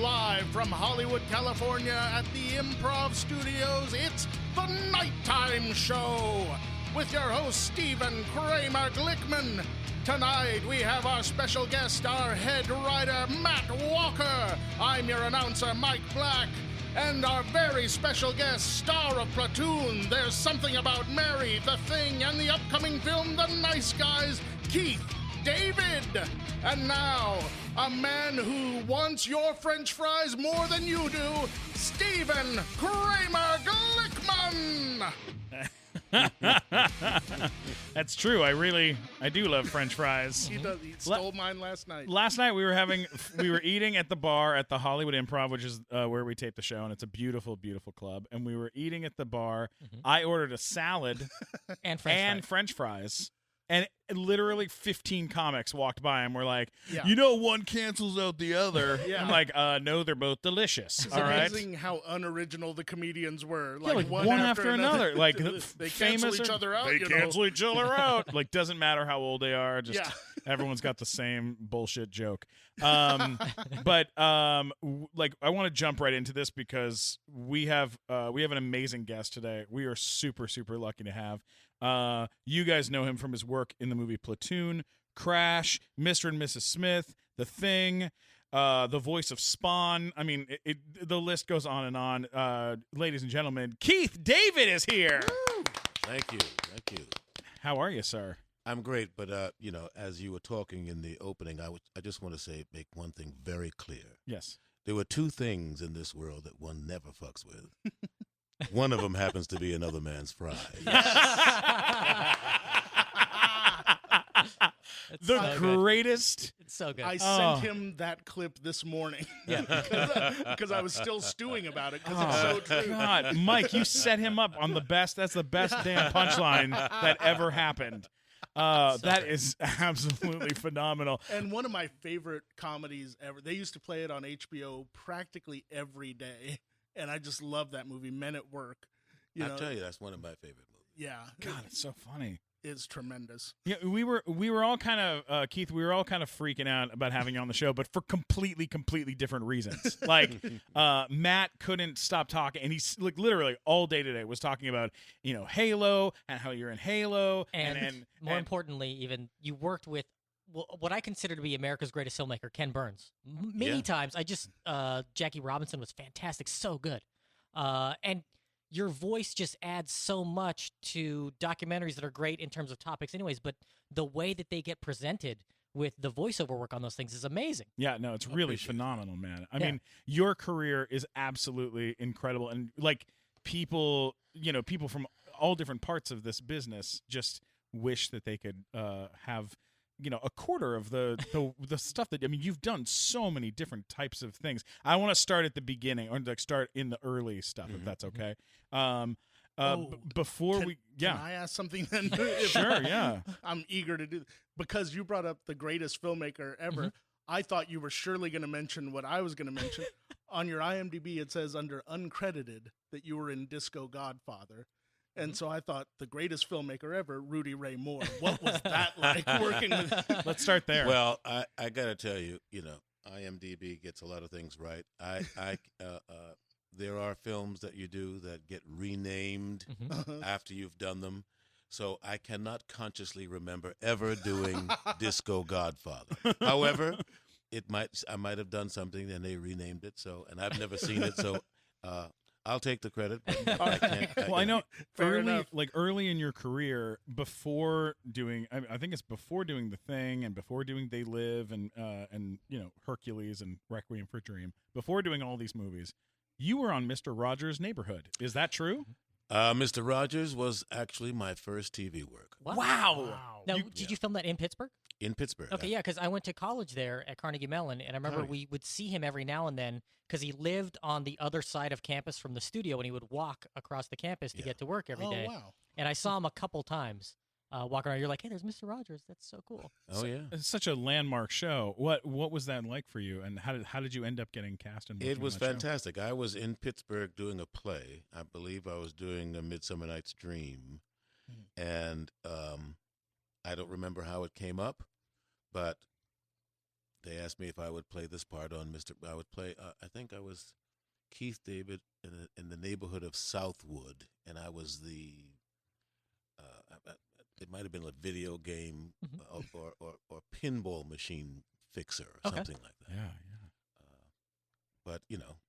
Live from Hollywood, California at the Improv Studios, it's The Nighttime Show with your host, Stephen Kramer Glickman. Tonight, we have our special guest, our head writer, Matt Walker. I'm your announcer, Mike Black. And our very special guest, star of Platoon, There's Something About Mary, The Thing, and the upcoming film, The Nice Guys, Keith David. And now, a man who wants your French fries more than you do, Stephen Kramer Glickman. That's true. I do love French fries. He stole mine last night. Last night we were eating at the bar at the Hollywood Improv, which is where we tape the show, and it's a beautiful, beautiful club. And we were eating at the bar. Mm-hmm. I ordered a salad and French fries. And literally 15 comics walked by and were like, yeah. One cancels out the other. Yeah. I'm like, no, they're both delicious. It's all right. amazing how unoriginal the comedians were. Like one after another. Like they cancel each other out. They cancel each other out. Like, doesn't matter how old they are. Just everyone's got the same bullshit joke. But I want to jump right into this because we have an amazing guest today. We are super, super lucky to have. You guys know him from his work in the movie Platoon, Crash, Mr. and Mrs. Smith, The Thing, the voice of Spawn. I mean, the list goes on and on. Ladies and gentlemen, Keith David is here. Woo! Thank you. How are you, sir? I'm great, but as you were talking in the opening, I just want to make one thing very clear. Yes. There were two things in this world that one never fucks with. One of them happens to be another man's fries. The greatest. It's so good. I sent him that clip this morning. Yeah, because I was still stewing about it because it's so true. God, Mike, you set him up on the best. That's the best damn punchline that ever happened. That is absolutely phenomenal. And one of my favorite comedies ever. They used to play it on HBO practically every day. And I just love that movie, Men at Work. I'll tell you, that's one of my favorite movies. Yeah. God, it's so funny. It's tremendous. Yeah, we were all kind of, Keith, we were all kind of freaking out about having you on the show, but for completely different reasons. Like, Matt couldn't stop talking, and he's like literally all day today was talking about, Halo and how you're in Halo. And more importantly, even you worked with what I consider to be America's greatest filmmaker, Ken Burns. Many times, Jackie Robinson was fantastic, so good. And your voice just adds so much to documentaries that are great in terms of topics anyways, but the way that they get presented with the voiceover work on those things is amazing. Yeah, no, it's really phenomenal, man. I mean, your career is absolutely incredible. And like people from all different parts of this business just wish that they could have a quarter of the stuff that, you've done so many different types of things. I want to start at the beginning, or start in the early stuff, if that's okay. Can I ask something then? Sure, yeah. I'm eager to do, because you brought up the greatest filmmaker ever. Mm-hmm. I thought you were surely going to mention what I was going to mention. On your IMDb, it says under uncredited that you were in Disco Godfather. And so I thought the greatest filmmaker ever, Rudy Ray Moore. What was that like working with? Let's start there. Well, I got to tell you, IMDb gets a lot of things right. There are films that you do that get renamed after you've done them. So I cannot consciously remember ever doing Disco Godfather. However, I might have done something and they renamed it. So, and I've never seen it. So, I'll take the credit. But I can't. Well, I know early in your career, before doing, I think it's before doing The Thing and before doing They Live and Hercules and Requiem for a Dream, before doing all these movies, you were on Mr. Rogers' Neighborhood. Is that true? Mr. Rogers was actually my first TV work. Wow. Now, did you film that in Pittsburgh? In Pittsburgh. Okay, yeah, because I went to college there at Carnegie Mellon, and I remember we would see him every now and then because he lived on the other side of campus from the studio, and he would walk across the campus to get to work every day. Wow. And I saw him a couple times walking around. You're like, hey, there's Mr. Rogers. That's so cool. Oh, yeah. It's such a landmark show. What was that like for you, and how did you end up getting cast in? It was fantastic. I was in Pittsburgh doing a play. I believe I was doing A Midsummer Night's Dream, and I don't remember how it came up, but they asked me if I would play this part on Mr. I would play. I think I was Keith David in the neighborhood of Southwood, and I was the. It might have been a video game or pinball machine fixer or something like that. Yeah. But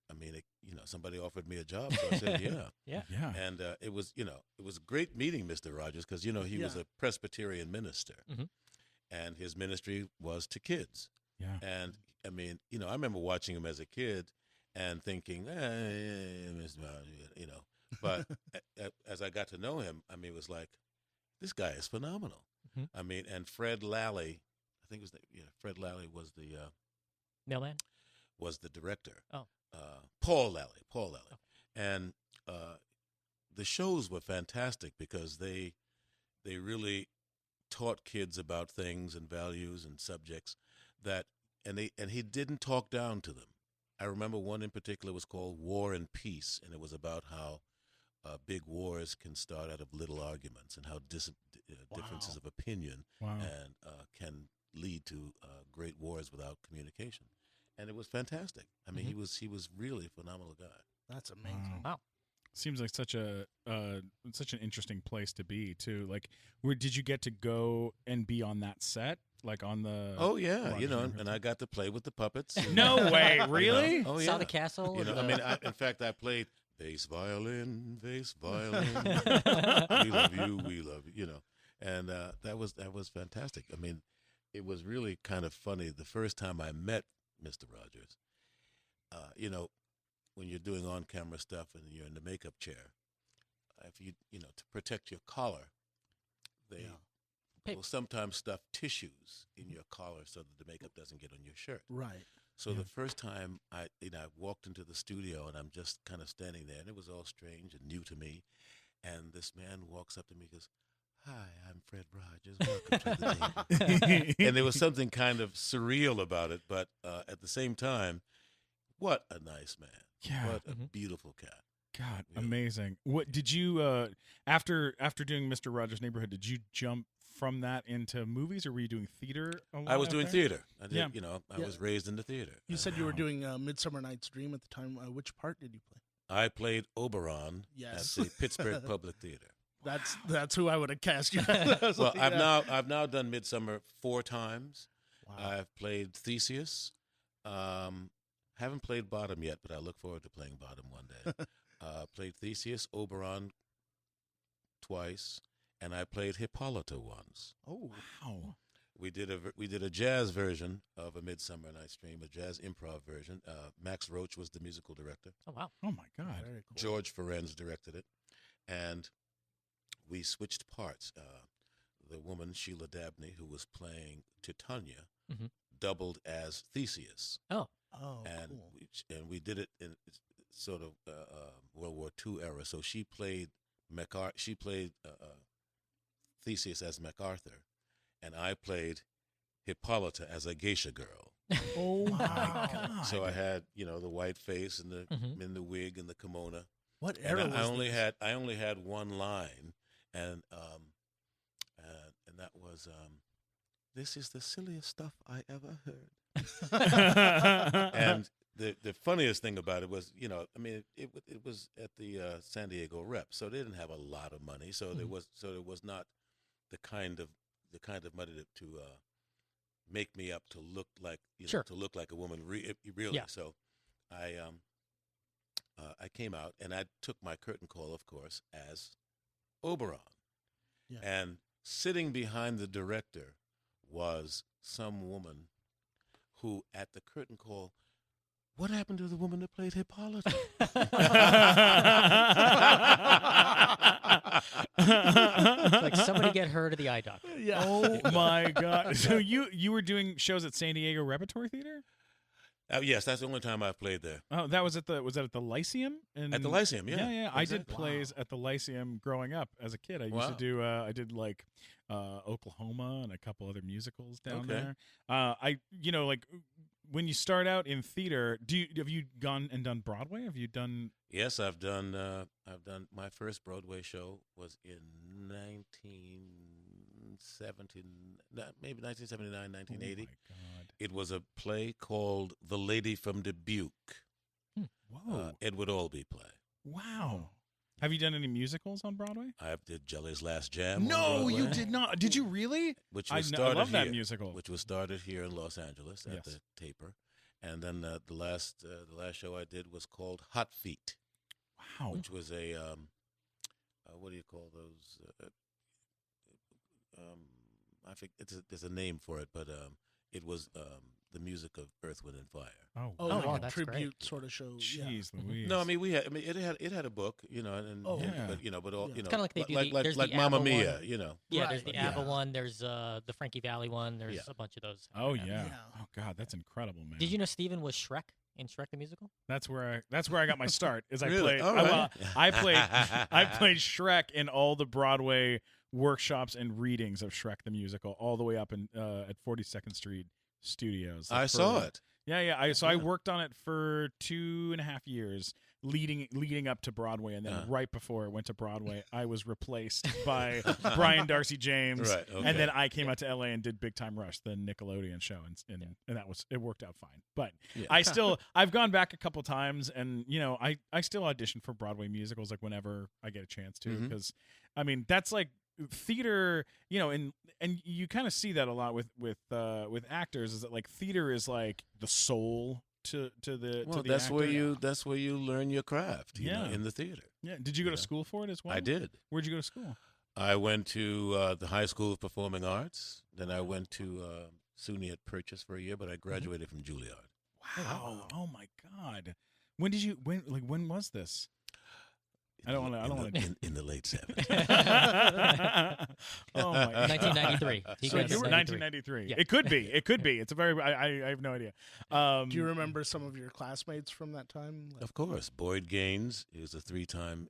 I mean, somebody offered me a job, so I said, Yeah. And it was great meeting Mr. Rogers because he was a Presbyterian minister, and his ministry was to kids. Yeah. And I mean, I remember watching him as a kid and thinking, Mr. Rogers, but as I got to know him, I mean, it was like, this guy is phenomenal. I mean, and Fred Lally, I think it was Fred Lally was the Mailman? Was the director. Oh. Paul Lally. And the shows were fantastic because they really taught kids about things and values and subjects and he didn't talk down to them. I remember one in particular was called War and Peace, and it was about how big wars can start out of little arguments and how differences of opinion and can lead to great wars without communication. And it was fantastic. I mean, he was really a phenomenal guy. That's amazing. Wow. Seems like such an interesting place to be too. Like, where did you get to go and be on that set? Like on the and I got to play with the puppets. And, no way, really? Oh yeah. Saw the castle. I mean, in fact, I played bass violin. We love you. And that was fantastic. I mean, it was really kind of funny the first time I met Mr. Rogers. When you're doing on-camera stuff and you're in the makeup chair, if you to protect your collar, they will sometimes stuff tissues in your collar so that the makeup doesn't get on your shirt. Right. So the first time I walked into the studio and I'm just kind of standing there, and it was all strange and new to me, and this man walks up to me and goes, "Hi, I'm Fred Rogers. Welcome to the table." And there was something kind of surreal about it, but at the same time, what a nice man. Yeah. What a beautiful cat. God, amazing. What did you after doing Mr. Rogers' Neighborhood? Did you jump from that into movies, or were you doing theater? I was doing theater. I did. Yeah. I was raised in the theater. You said you were doing Midsummer Night's Dream at the time. Which part did you play? I played Oberon Yes. at the Pittsburgh Public Theater. That's who I would have cast you as. Well, I've now done Midsummer 4 times. Wow. I've played Theseus. Haven't played Bottom yet, but I look forward to playing Bottom one day. Played Theseus, Oberon twice, and I played Hippolyta once. Oh, wow. We did a jazz version of A Midsummer Night's Dream, a jazz improv version. Max Roach was the musical director. Oh, wow. Oh my God. very cool. George Ferenz directed it, and we switched parts. The woman, Sheila Dabney, who was playing Titania, doubled as Theseus. Oh, And cool. we did it in sort of World War II era. So she played Theseus as MacArthur, and I played Hippolyta as a geisha girl. Oh my God. So I had the white face and the wig and the kimono. What era And was this? I only had one line, and that was "This is the silliest stuff I ever heard." And the funniest thing about it was, it was at the San Diego Rep, so they didn't have a lot of money, so there was not the kind of money to make me up to look like to look like a woman really. Yeah. So I came out and I took my curtain call, of course, as Oberon. Yeah. And sitting behind the director was some woman who, at the curtain call, "What happened to the woman that played Hippolyta?" like somebody get her to the eye doctor. Yeah. Oh my God. So you were doing shows at San Diego Repertory Theater? Yes, that's the only time I've played there. Oh, was that at the Lyceum? At the Lyceum, yeah. Yeah. I did Exactly. plays at the Lyceum growing up as a kid. I used to do I did like Oklahoma and a couple other musicals down there. When you start out in theater, have you gone and done Broadway? Have you done? Yes, I've done my first Broadway show was in maybe 1979, 1980. Oh my God. It was a play called The Lady from Dubuque. Whoa. Edward Albee play. Wow. Have you done any musicals on Broadway? I did Jelly's Last Jam. on No, Broadway, you did not. Did you really? Which I was know- I started love that here, musical. Which was started here in Los Angeles at Yes. the Taper, and then the last show I did was called Hot Feet, Wow. which was a what do you call those? I think there's a name for it, but it was the music of Earth, Wind, and Fire. Oh, Oh, like wow, a that's tribute sort of show. Yeah. Jeez Louise. No, I mean it had a book, and Oh, yeah. but all Yeah. you know, Kinda like they do like the- there's like the Mamma ABBA Mia, one. you know. Yeah, Right, there's the yeah. ABBA one. There's the Frankie Valli one. There's Yeah. a bunch of those. Oh yeah. Yeah. Oh God, that's incredible, man. Did you know Steven was Shrek in Shrek the Musical? That's where I got my start. Is I Really? played All well, right. I played Shrek in all the Broadway workshops and readings of Shrek the Musical, all the way up in at 42nd Street Studios. I saw it. Yeah. I worked on it for 2.5 years, leading up to Broadway, and then right before it went to Broadway, I was replaced by Brian Darcy James, Right, okay. and then I came out to LA and did Big Time Rush, the Nickelodeon show, and it worked out fine. But Yeah. I've gone back a couple times, and I still audition for Broadway musicals like whenever I get a chance to, Mhm. because I mean that's like theater, and you kind of see that a lot with actors, is that like theater is like the soul to the Well, to the that's actor. where you learn your craft. You know, Yeah. in the theater. Yeah. Did you go to Yeah. school for it as well? I did. Where'd you go to school? I went to the High School of Performing Arts. Then I went to SUNY at Purchase for a year, but I graduated from Juilliard. Wow. Oh my God. When was this? I don't wanna- In the late 70s. Oh my God. 1993. He So graduated you were in 1993. Yeah. It could be. It's a very. I have no idea. Do you remember some of your classmates from that time? Like- Of course, Boyd Gaines is a 3-time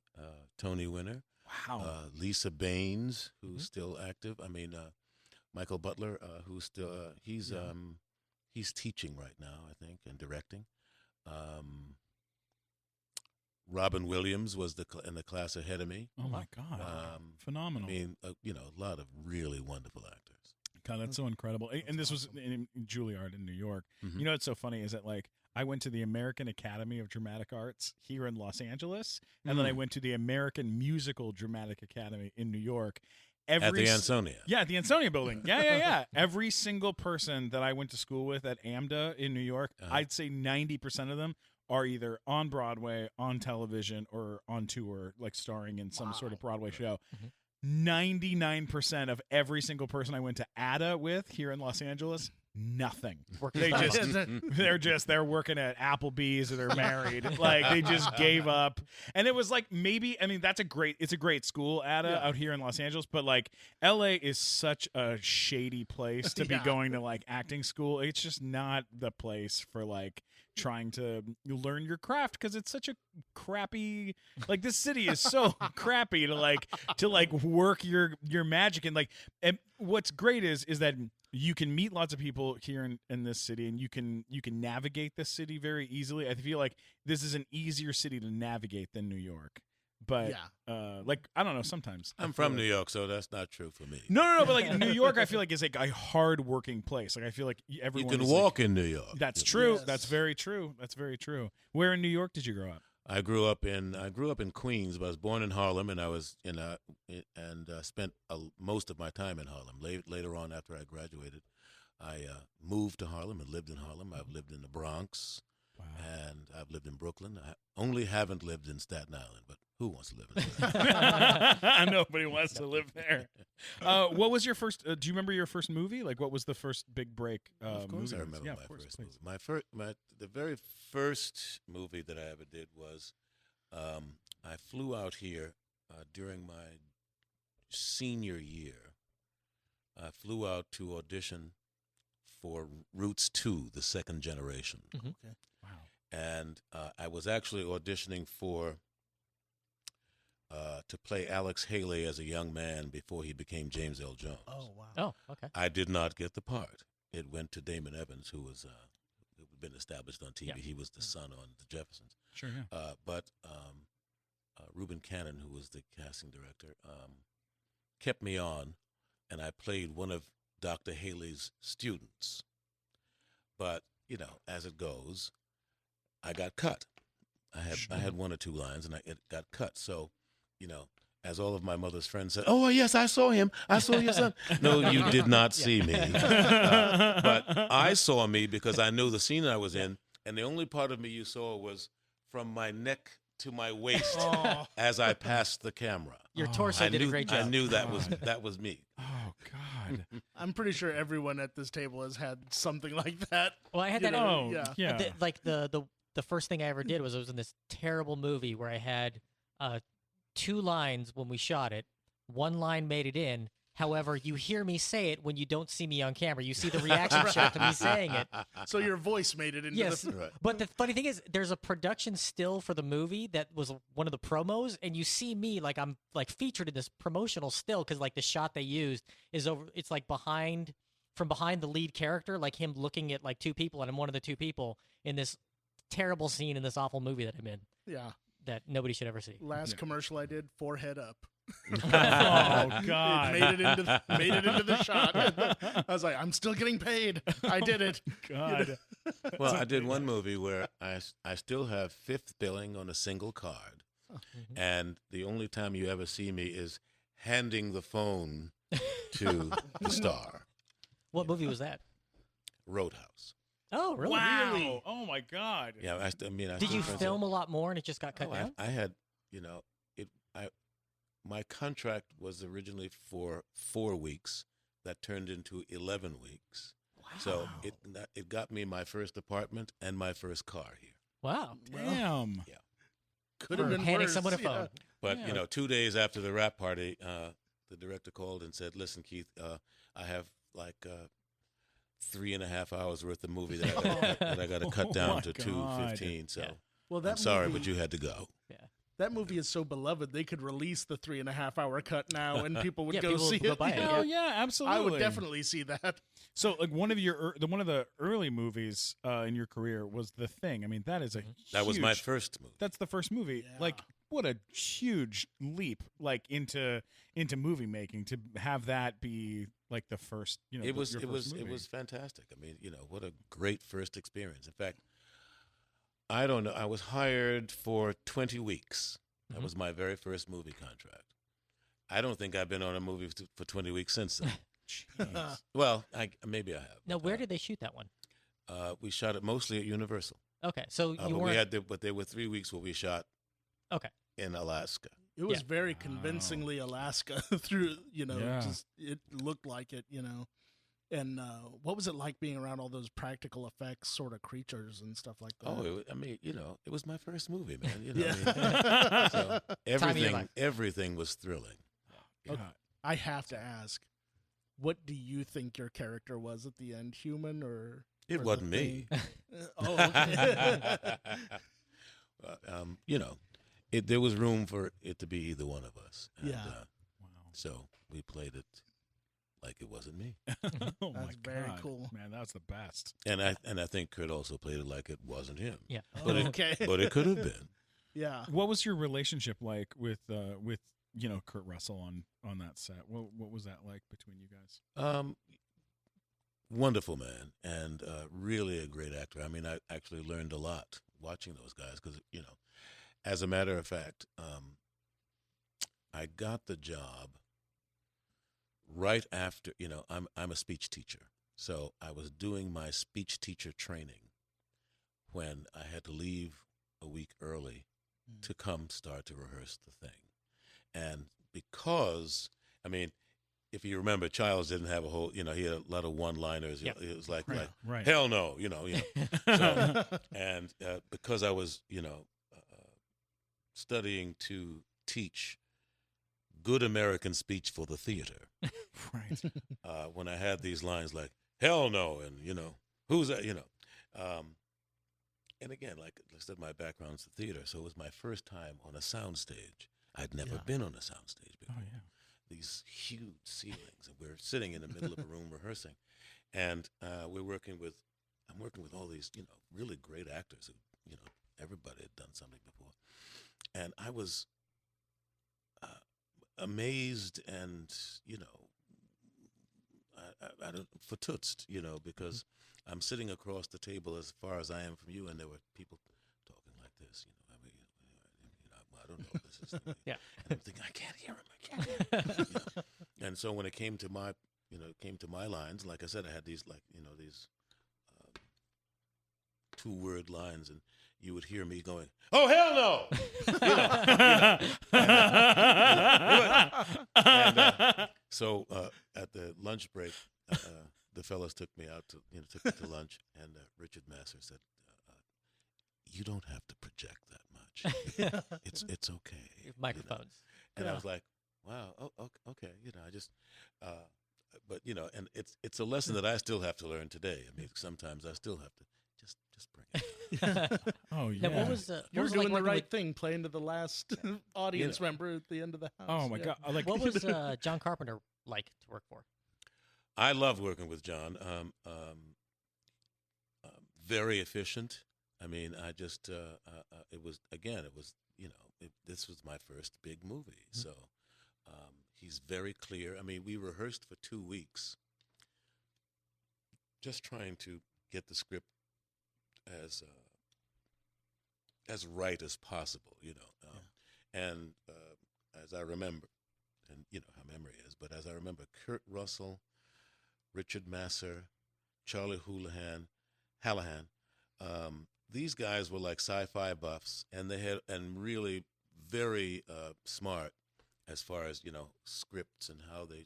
Tony winner. Wow. Lisa Baines, who's still active. I mean, Michael Butler, who's still he's teaching right now, I think, and directing. Robin Williams was in the class ahead of me. Oh my God. Phenomenal. I mean, a lot of really wonderful actors. God, that's so incredible. And this was in Juilliard in New York. Mhm. You know what's so funny is that like I went to the American Academy of Dramatic Arts here in Los Angeles, and then I went to the American Musical Dramatic Academy in New York. At the Ansonia. Yeah, at the Ansonia building. Yeah. Every single person that I went to school with at AMDA in New York, I'd say 90% of them are either on Broadway, on television, or on tour, like starring in some sort of Broadway show. 99% of every single person I went to ADA with here in Los Angeles, nothing. They're working at Applebee's, or they're married. Like they just gave up. And it was like it's a great school, ADA, out here in Los Angeles, but like LA is such a shady place to be going to like acting school. It's just not the place for like trying to learn your craft, because it's such a crappy, like this city is so crappy to work your magic. And what's great is that you can meet lots of people here in this city, and you can navigate this city very easily. I feel like this is an easier city to navigate than New York. But I don't know, sometimes I'm from New York, so that's not true for me. No, but like New York, I feel like is like a hard working place. Like I feel like everyone You can is, walk like, in New York. That's true. Yes. That's very true. Where in New York did you grow up? I grew up in Queens, but I was born in Harlem, and I was spent most of my time in Harlem. Later on, after I graduated, I moved to Harlem and lived in Harlem. I've lived in the Bronx, and I've lived in Brooklyn. I only haven't lived in Staten Island, but who wants to live in Staten Island? Nobody wants to live there. What was your first? Do you remember your first movie? Like, what was the first big break? Of course, movie? I remember Yeah, my of course, first please. movie. The very first movie that I ever did was I flew out here during my senior year. I flew out to audition for Roots 2, the second generation. Mhm. Okay. Wow. And I was actually auditioning to play Alex Haley as a young man before he became James L. Jones. Oh wow. Oh, okay. I did not get the part. It went to Damon Evans, who had been established on TV. Yeah. He was the son on The Jeffersons. Sure, yeah. But Reuben Cannon, who was the casting director, kept me on and I played one of Dr. Haley's students. But, you know, as it goes, I got cut. I had one or two lines, and it got cut. So, you know, as all of my mother's friends said, "Oh, yes, I saw him. I saw your son." No, you did not see me. But I saw me because I knew the scene I was in, and the only part of me you saw was from my neck to my waist as I passed the camera. Your torso did a great job. I knew that was me. Oh God! I'm pretty sure everyone at this table has had something like that. Well, I had You that. know, yeah. The first thing I ever did was I was in this terrible movie where I had 2 lines when we shot it. 1 line made it in. However, you hear me say it when you don't see me on camera. You see the reaction shot to me saying it. So your voice made it into Yes, the... Right. but the funny thing is, there's a production still for the movie that was one of the promos, and you see me like I'm like featured in this promotional still because like the shot they used is over. It's like from behind the lead character, like him looking at like 2 people, and I'm one of the 2 people in this terrible scene in this awful movie that I'm in Yeah. that nobody should ever see. Last commercial I did, forehead up. Oh God! Made it into the shot. I was like, I'm still getting paid. I did it. God! Well, I did one movie where I still have 5th billing on a single card, and the only time you ever see me is handing the phone to the star. What movie was that? Roadhouse. Oh, really? Wow! Really? Oh my God! Yeah, I mean, I Did still you friends film a lot more and it just got cut with- down? I had, you know, my contract was originally for 4 weeks. That turned into 11 weeks. Wow. So it got me my first apartment and my first car here. Wow. Damn! Could have For been handing worse. someone a phone. But Yeah. you know, 2 days after the rap party, the director called and said, "Listen, Keith, I have like 3.5 hours worth of movie that I got to cut Oh down my to God. 2:15. So Yeah. Well, I'm sorry, but you had to go." That movie is so beloved. They could release the 3.5-hour cut now, and people would Yeah, go people see would go it. buy it. Hell yeah, absolutely. I would definitely see that. So, like one of the early movies in your career was The Thing. I mean, that is a That was my huge- first movie. That's the first movie. Yeah. Like, what a huge leap, like into movie making to have that be like the first. You know, It was your it first was it movie. was fantastic. I mean, you know, what a great first experience. In fact, I don't know. I was hired for 20 weeks. That was my very first movie contract. I don't think I've been on a movie for 20 weeks since then. Jeez. Well, maybe I have. Now, where did they shoot that one? We shot it mostly at Universal. Okay, so you But weren't. but there were 3 weeks where we shot Okay. in Alaska. It was Yeah. very convincingly Alaska through, Yeah. just it looked like it, And what was it like being around all those practical effects sort of creatures and stuff like that? Oh, I mean, you know, it was my first movie, man. You know, Yeah. I mean, so Time of your life. everything was thrilling. Okay. God. I have to ask, what do you think your character was at the end? Human or It or the wasn't me. thing? Oh, okay. You know, there was room for it to be either one of us. And, Yeah. Wow. So we played it like it wasn't me, Oh my That's very God. cool. Man, that's the best. and I think Kurt also played it like it wasn't him. Yeah. But it- okay. But it could have been. Yeah. What was your relationship like with Kurt Russell on that set? What was that like between you guys? Wonderful man, and really a great actor. I mean, I actually learned a lot watching those guys because, you know, as a matter of fact, I got the job right after, you know, I'm a speech teacher. So I was doing my speech teacher training when I had to leave a week early to come start to rehearse the thing. And because, I mean, if you remember, Childs didn't have a whole, you know, he had a lot of one-liners. Yep. It was like, Right. hell no, you know. So, and because I was, you know, studying to teach good American speech for the theater, Right. when I had these lines like "hell no" and you know who's that, you know, and again, like I said, my background's the theater, so it was my first time on a soundstage. I'd never been on a soundstage before. Oh yeah. These huge ceilings, and we're sitting in the middle of a room rehearsing, and I'm working with all these, you know, really great actors who, you know, everybody had done something before, and I was amazed and, you know, I don't, for toots, because I'm sitting across the table as far as I am from you, and there were people talking like this. I don't know if this is. Yeah. And I'm thinking, I can't hear him. I can't hear him. And so when it came to my lines, like I said, I had these these 2-word lines, and you would hear me going, "Oh hell no!" And, so at the lunch break, the fellas took me to lunch, and Richard Masser said, "You don't have to project that much. It's okay." Microphones. And I was like, "Wow, okay." I just, but and it's a lesson that I still have to learn today. I mean, sometimes I still have to just bring it down. Oh yeah. Now, what was You're it doing like the right with, thing, playing to the last audience member at the end of the house. Oh my God. Like, what was John Carpenter like to work for? I love working with John. Very efficient. I mean, I just it was this was my first big movie, so he's very clear. I mean, we rehearsed for 2 weeks, just trying to get the script as right as possible, and as I remember, and how memory is, but as I remember, Kurt Russell, Richard Masser, Charlie Hallahan, these guys were like sci-fi buffs, and they had really very smart as far as scripts and how they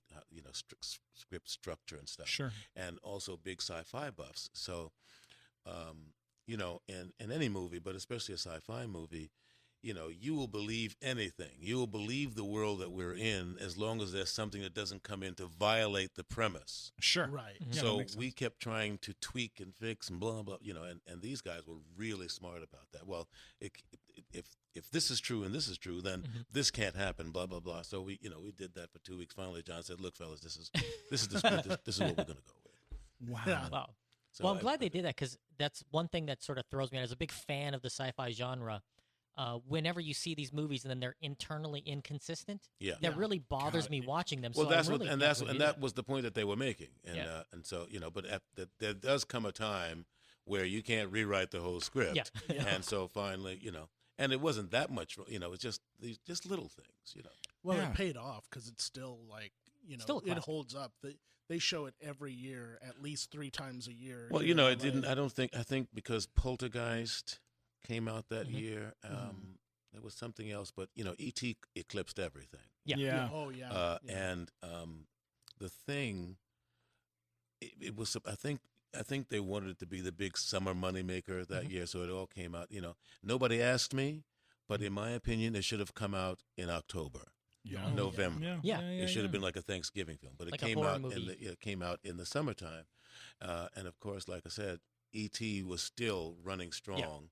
script structure and stuff. Sure. And also big sci-fi buffs. So, in any movie, but especially a sci-fi movie, you will believe anything. You will believe the world that we're in as long as there's something that doesn't come in to violate the premise. Sure. Right. Yeah, So that we kept trying to tweak and fix and blah blah, and these guys were really smart about that. Well, if this is true and this is true, then this can't happen. Blah blah blah. So we did that for 2 weeks. Finally, John said, "Look, fellas, this is the script. This is what we're going to go with." Wow. Yeah. Wow. So Well, I'm glad they did that, because that's one thing that sort of throws me out. As a big fan of the sci-fi genre, whenever you see these movies and then they're internally inconsistent, Yeah. that really bothers God. me watching them. Well, so I that's really what, and can't that's believe and you that was the point that they were making, and Yeah. And so but there does come a time where you can't rewrite the whole script, Yeah. and so finally, and it wasn't that much, it's just little things, Well, Yeah. it paid off because it's still like Still a it classic. holds up. They show it every year, at least 3 times a year. Well, here in it LA. didn't. I think because Poltergeist came out that year. There was something else, but E.T. eclipsed everything. Yeah. Yeah. Oh yeah. And the Thing, it was. I think they wanted it to be the big summer moneymaker that year, so it all came out. Nobody asked me, but in my opinion, it should have come out in October, Yeah. November. Yeah. It should have been like a Thanksgiving film, but it Like a came horror out movie. it came out in the summertime, and of course, like I said, E.T. was still running strong,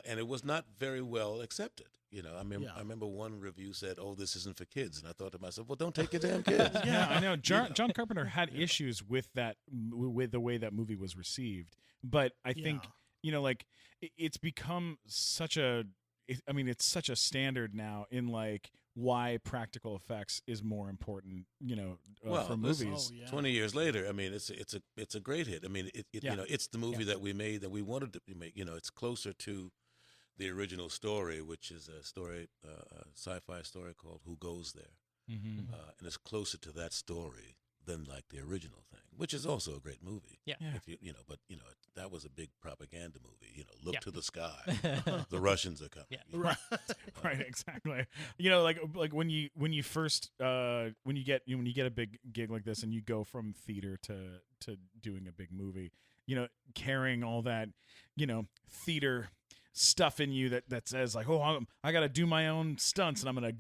and it was not very well accepted. I remember one review said, "Oh, this isn't for kids," and I thought to myself, "Well, don't take your damn kids." Yeah, I know. John Carpenter had issues with that, with the way that movie was received. But I think, like, it's become such a, it's such a standard now in like why practical effects is more important, for movies. Oh, yeah. 20 years later, it's a great hit. It's the movie that we made that we wanted to make. It's closer to the original story, which is a story, a sci-fi story called Who Goes There, and it's closer to that story than like the original thing, which is also a great movie. Yeah. If but that was a big propaganda movie. Look to the sky, the Russians are coming. Yeah. Right. Right, exactly. Like when you first when you get a big gig like this and you go from theater to doing a big movie, carrying all that, theater stuff in you that says like, oh, I got to do my own stunts and I'm gonna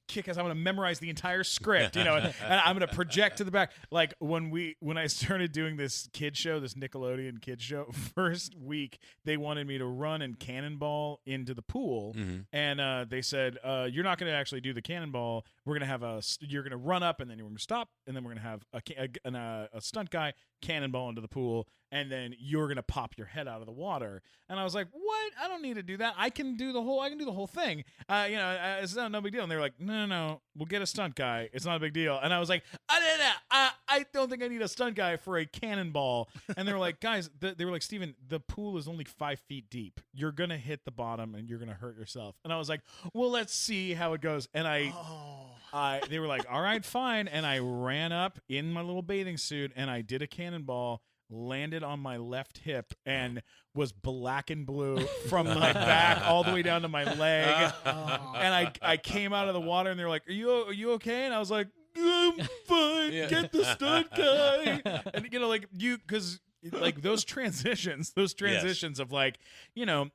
kick ass. I'm gonna memorize the entire script, and I'm gonna project to the back. Like when I started doing this kid show, this Nickelodeon kid show, first week they wanted me to run and cannonball into the pool, and they said, you're not gonna actually do the cannonball. We're gonna have you're gonna run up and then you're gonna stop and then we're gonna have a stunt guy cannonball into the pool, and then you're gonna pop your head out of the water. And I was like, what? I don't need to do that. I can do the whole thing. It's no big deal. And they were like, no, we'll get a stunt guy. It's not a big deal. And I was like, I don't think I need a stunt guy for a cannonball. And they were like, guys, they were like, Steven, the pool is only 5 feet deep. You're going to hit the bottom and you're going to hurt yourself. And I was like, well, let's see how it goes. And they were like, all right, fine. And I ran up in my little bathing suit and I did a cannonball, landed on my left hip, and was black and blue from my back all the way down to my leg. And I came out of the water and they were like, are you okay? And I was like, I'm fine. Yeah. Get the stunt guy. And because like those transitions of like,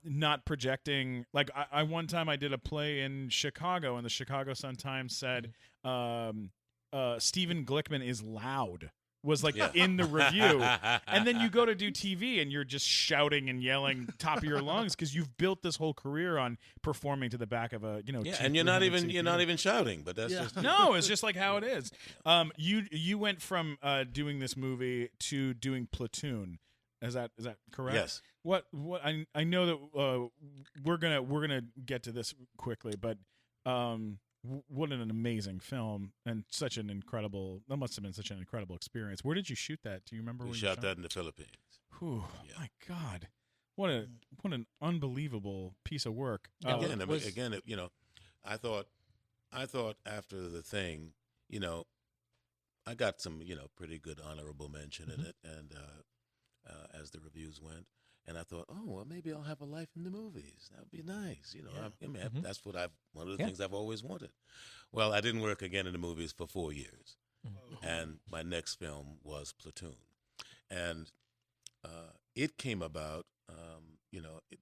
not projecting. Like I one time I did a play in Chicago and the Chicago Sun-Times said Stephen Glickman is loud. Was like in the review. And then you go to do TV and you're just shouting and yelling top of your lungs because you've built this whole career on performing to the back of a, and you're not even shouting, but that's just no, it's just like how it is. You went from doing this movie to doing Platoon. Is that correct? Yes. What I know that we're gonna get to this quickly, but what an amazing film and that must have been such an incredible experience. Where did you shoot that? Do you remember? We shot that in the Philippines. Whew, yeah. My God, what an unbelievable piece of work. I thought after the thing, I got some, pretty good honorable mention in it, and as the reviews went. And I thought, oh, well, maybe I'll have a life in the movies. That would be nice. That's what one of the things I've always wanted. Well, I didn't work again in the movies for 4 years. And my next film was Platoon. And it came about,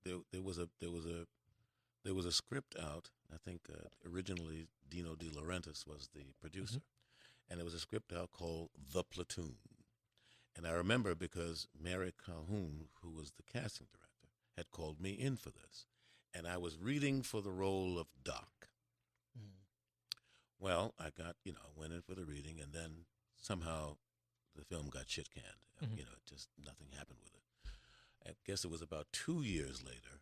there was a script out. I think originally Dino De Laurentiis was the producer. And there was a script out called The Platoon. And I remember because Mary Calhoun, who was the casting director, had called me in for this. And I was reading for the role of Doc. Well, I went in for the reading, and then somehow the film got shit-canned. Just nothing happened with it. I guess it was about 2 years later.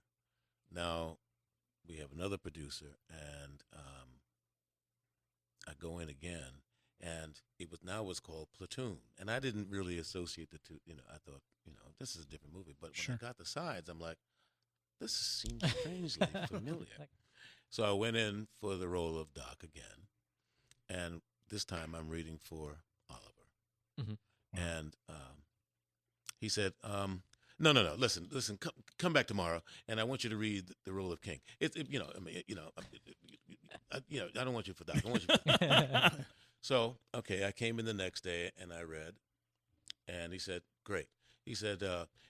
Now we have another producer, and I go in again. And it was called Platoon. And I didn't really associate the two. I thought, this is a different movie. But when I got the sides, I'm like, this seems strangely familiar. So I went in for the role of Doc again. And this time I'm reading for Oliver. And he said, no, listen, come back tomorrow, and I want you to read the role of King. I don't want you for Doc. I want you for Doc. So, okay, I came in the next day, and I read, and he said, great. He said,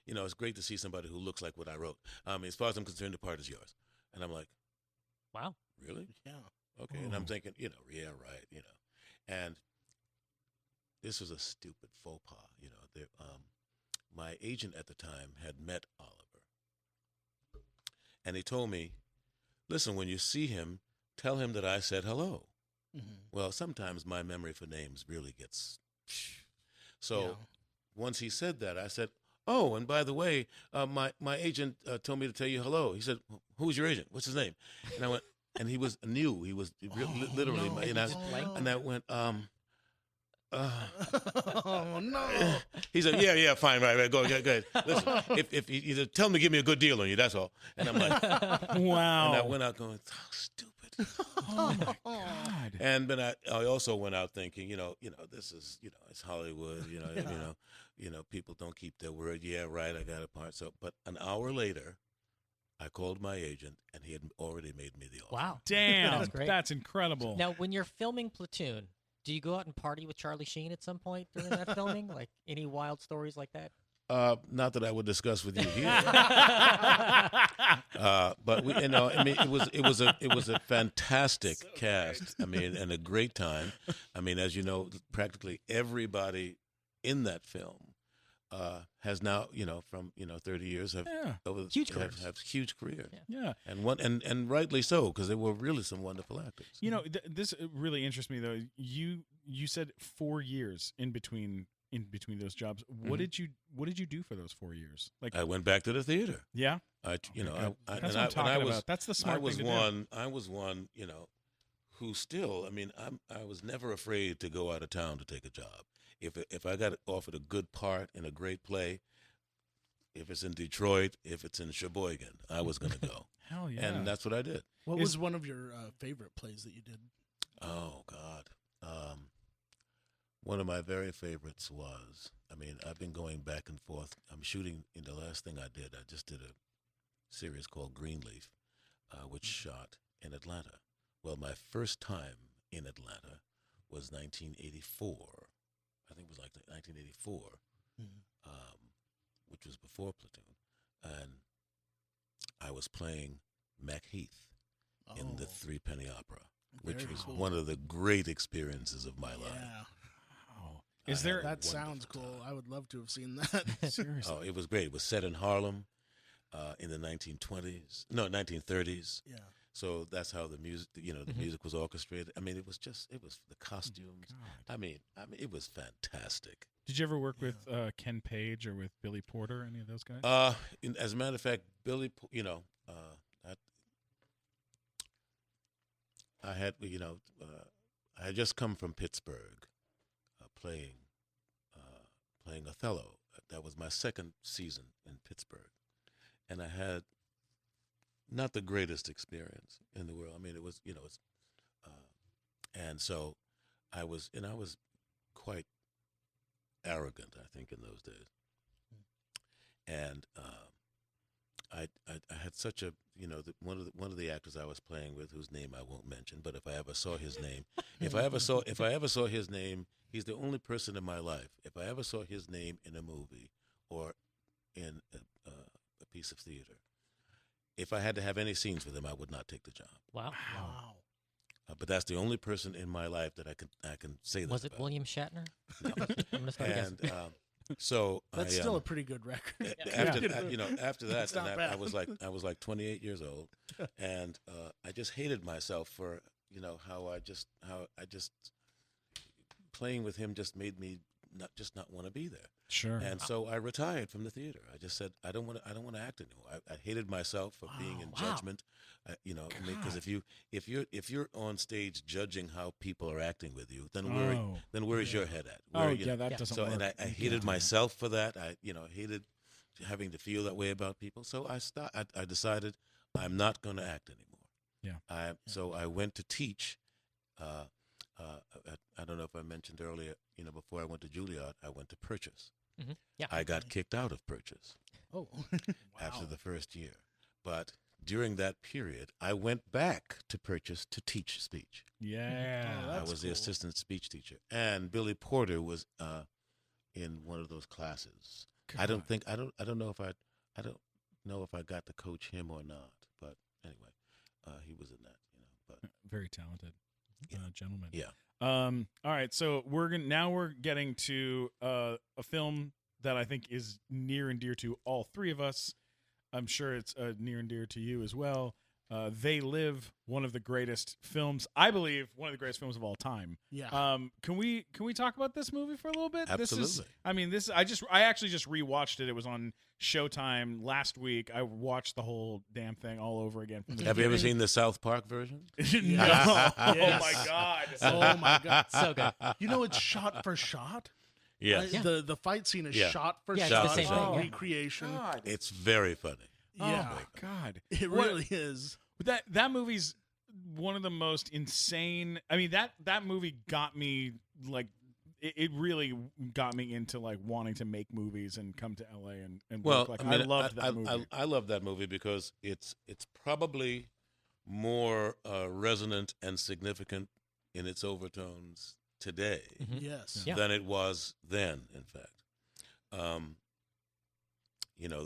it's great to see somebody who looks like what I wrote. As far as I'm concerned, the part is yours. And I'm like, wow. Really? Yeah. Okay, and I'm thinking, yeah, right, And this was a stupid faux pas, my agent at the time had met Oliver. And he told me, listen, when you see him, tell him that I said hello. Well, sometimes my memory for names really gets... So once he said that, I said, oh, and by the way, my agent told me to tell you hello. He said, who's your agent? What's his name? And I went, and he was new. He was literally... And I went, oh, no. He said, yeah, fine, right, go ahead. Listen, if he said, tell him to give me a good deal on you, that's all. And I'm like... Wow. And I went out going, oh, stupid. Oh my God! And then I also went out thinking, this is, it's Hollywood, people don't keep their word. Yeah, right, I got a part. So, but an hour later, I called my agent, and he had already made me the offer. Wow! Damn, that's great. That's incredible. Now, when you're filming Platoon, do you go out and party with Charlie Sheen at some point during that filming? Like any wild stories like that? Not that I would discuss with you here. But it was a fantastic cast. And a great time. As you know, practically everybody in that film has now, from 30 years have huge careers. Have huge careers. Yeah. And rightly so, because they were really some wonderful actors. This really interests me though. You said 4 years in between those jobs. What did you do for those 4 years? Like I went back to the theater. Yeah. That's what I'm talking about. That's the smart thing to do. I was one, who still, I mean, I was never afraid to go out of town to take a job. If I got offered a good part in a great play, if it's in Detroit, if it's in Sheboygan, I was going to go. Hell yeah. And that's what I did. What was one of your favorite plays that you did? Oh, God. One of my very favorites was, I mean, I've been going back and forth. I'm shooting, in the last thing I did, I just did a series called Greenleaf, which shot in Atlanta. Well, my first time in Atlanta was 1984. I think it was like 1984, which was before Platoon. And I was playing Mac Heath in the Three Penny Opera, which was one of the great experiences of my life. Wow. That sounds cool. I would love to have seen that. Seriously. Oh, it was great. It was set in Harlem in the 1930s. Yeah. So that's how the music, the music was orchestrated. I mean, it was the costumes. God. I mean, it was fantastic. Did you ever work with Ken Page or with Billy Porter, any of those guys? As a matter of fact, Billy, I had just come from Pittsburgh, playing Othello. That was my second season in Pittsburgh, and I had not the greatest experience in the world. I mean, it was, and so I was quite arrogant, I think, in those days. And I had such a, one of the actors I was playing with, whose name I won't mention, but if I ever saw his name, if I ever saw his name, he's the only person in my life. If I ever saw his name in a movie or in a piece of theater, if I had to have any scenes with him, I would not take the job. Wow. But that's the only person in my life that I can say that. Was it about. William Shatner? No. I'm just gonna guess. And so That's still a pretty good record. after that, It's not and bad. I was like 28 years old, and I just hated myself for how I just playing with him just made me not want to be there. Sure. And so I retired from the theater. I just said I don't want to act anymore. I hated myself for being in judgment. Because if you're on stage judging how people are acting with you, then where is your head at? That doesn't work. And I hated myself for that. I hated having to feel that way about people. So I decided I'm not going to act anymore. Yeah. So I went to teach. I don't know if I mentioned earlier, before I went to Juilliard, I went to Purchase. Mm-hmm. Yeah. I got kicked out of Purchase after the first year. But during that period, I went back to Purchase to teach speech. Yeah. I was the assistant speech teacher. And Billy Porter was in one of those classes. God. I don't know if I got to coach him or not. But anyway, he was in that, but Very talented gentleman. yeah. All right, so we're getting to a film that I think is near and dear to all three of us. I'm sure it's near and dear to you as well. They Live, one of the greatest films, I believe, one of the greatest films of all time. Yeah. Can we talk about this movie for a little bit? Absolutely. I actually just rewatched it. It was on Showtime last week. I watched the whole damn thing all over again. Have you ever seen the South Park version? No. Yes. Oh my god. Oh my God. So good. It's shot for shot. Yeah. The fight scene is Yeah. shot for Yeah, it's shot. the same It's thing, not yeah. recreation. God. It's very funny. Yeah. Oh my god. It really is. That movie's one of the most insane. I mean, that movie got me like it really got me into like wanting to make movies and come to LA and work. Like, I loved that movie. I love that movie because it's probably more resonant and significant in its overtones today Yes. Yeah. than it was then. In fact, the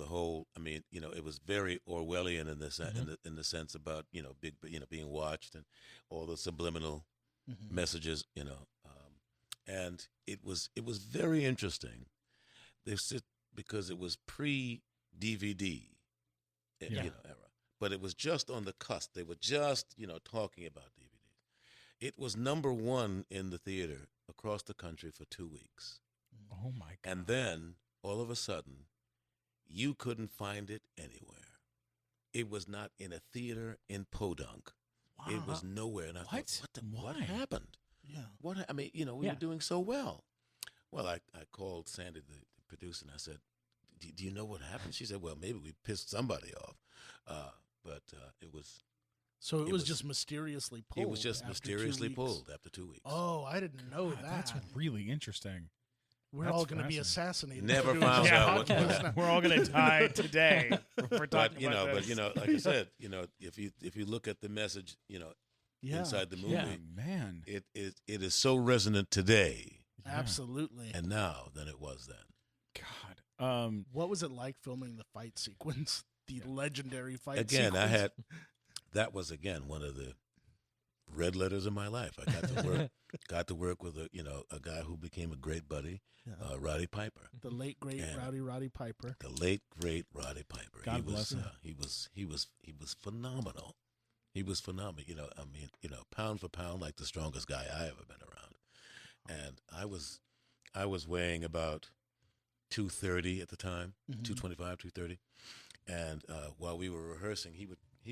whole. I mean, it was very Orwellian in this in the sense about being watched and all the subliminal messages. And it was very interesting. Because it was pre-DVD, era, but it was just on the cusp. They were just talking about DVDs. It was #1 in the theater across the country for 2 weeks. Oh my god. And then all of a sudden, you couldn't find it anywhere. It was not in a theater in Podunk. It was nowhere, and I thought, what happened? Yeah. I mean, we were doing so well. Well, I called Sandy, the producer, and I said, do you know what happened? She said, well, maybe we pissed somebody off. But it was... So it was just mysteriously pulled. It was just mysteriously pulled after 2 weeks. Oh, I didn't know that. That's really interesting. We're all going to be assassinated. Never found out what happened. We're all going to die today. We're talking about this. But like I said, if you look at the message, inside the movie, man, it is so resonant today. Absolutely. And now than it was then. God. What was it like filming the fight sequence? The legendary fight again, sequence? That was again one of the red letters of my life. I got to work with a guy who became a great buddy, Roddy Piper. The late great Roddy Piper. The late great Roddy Piper. God bless him. He was phenomenal. He was phenomenal. Pound for pound, like the strongest guy I ever been around. And I was weighing about 230 at the time, 225, 230. And while we were rehearsing, he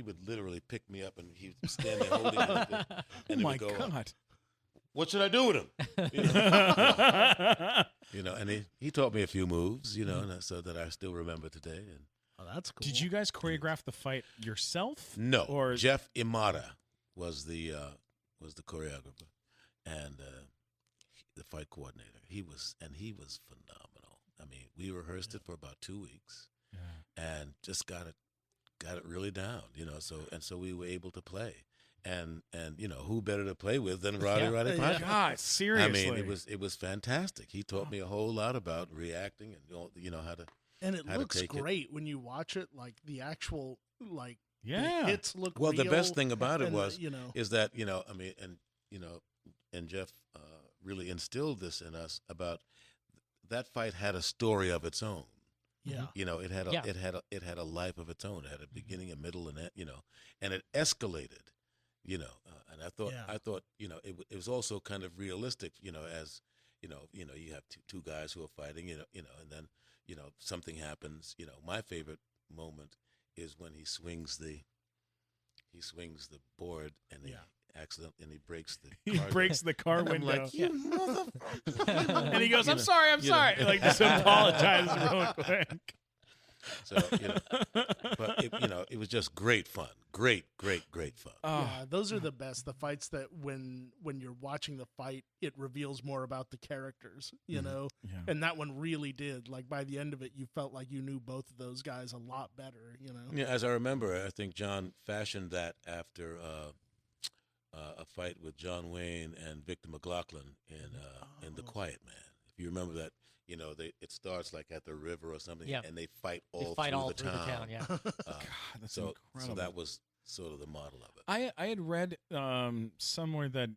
would literally pick me up and he would stand there holding me like this. And oh my go, God. What should I do with him? And he taught me a few moves, and so that I still remember today. And oh, that's cool. Did you guys choreograph the fight yourself? No. Or Jeff Imada was the choreographer and the fight coordinator. He was phenomenal. I mean, we rehearsed it for about 2 weeks, and just got it really down. So we were able to play. And who better to play with than Roddy Piper? God, seriously. I mean, it was fantastic. He taught me a whole lot about reacting and how to. And it looks great when you watch it. Like the actual the hits look well. real, The best thing about it is that and Jeff really instilled this in us about that fight had a story of its own. Yeah. It had a life of its own. It had a beginning, a middle, and and it escalated. And I thought it was also kind of realistic. As you have two guys who are fighting. And then something happens. My favorite moment is when he swings the board and he breaks the car window. I'm like, you motherfucker. And he goes, I'm sorry. Like, just apologizes real quick. So, but it was just great fun. Great fun. Yeah, those are the best. The fights that when you're watching the fight, it reveals more about the characters, know? Yeah. And that one really did. Like, by the end of it, you felt like you knew both of those guys a lot better, Yeah, as I remember, I think John fashioned that after a fight with John Wayne and Victor McLaughlin in The Quiet Man. If you remember that, it starts like at the river or something, and they fight all through the town. Yeah. God, that's incredible. So that was sort of the model of it. I had read somewhere that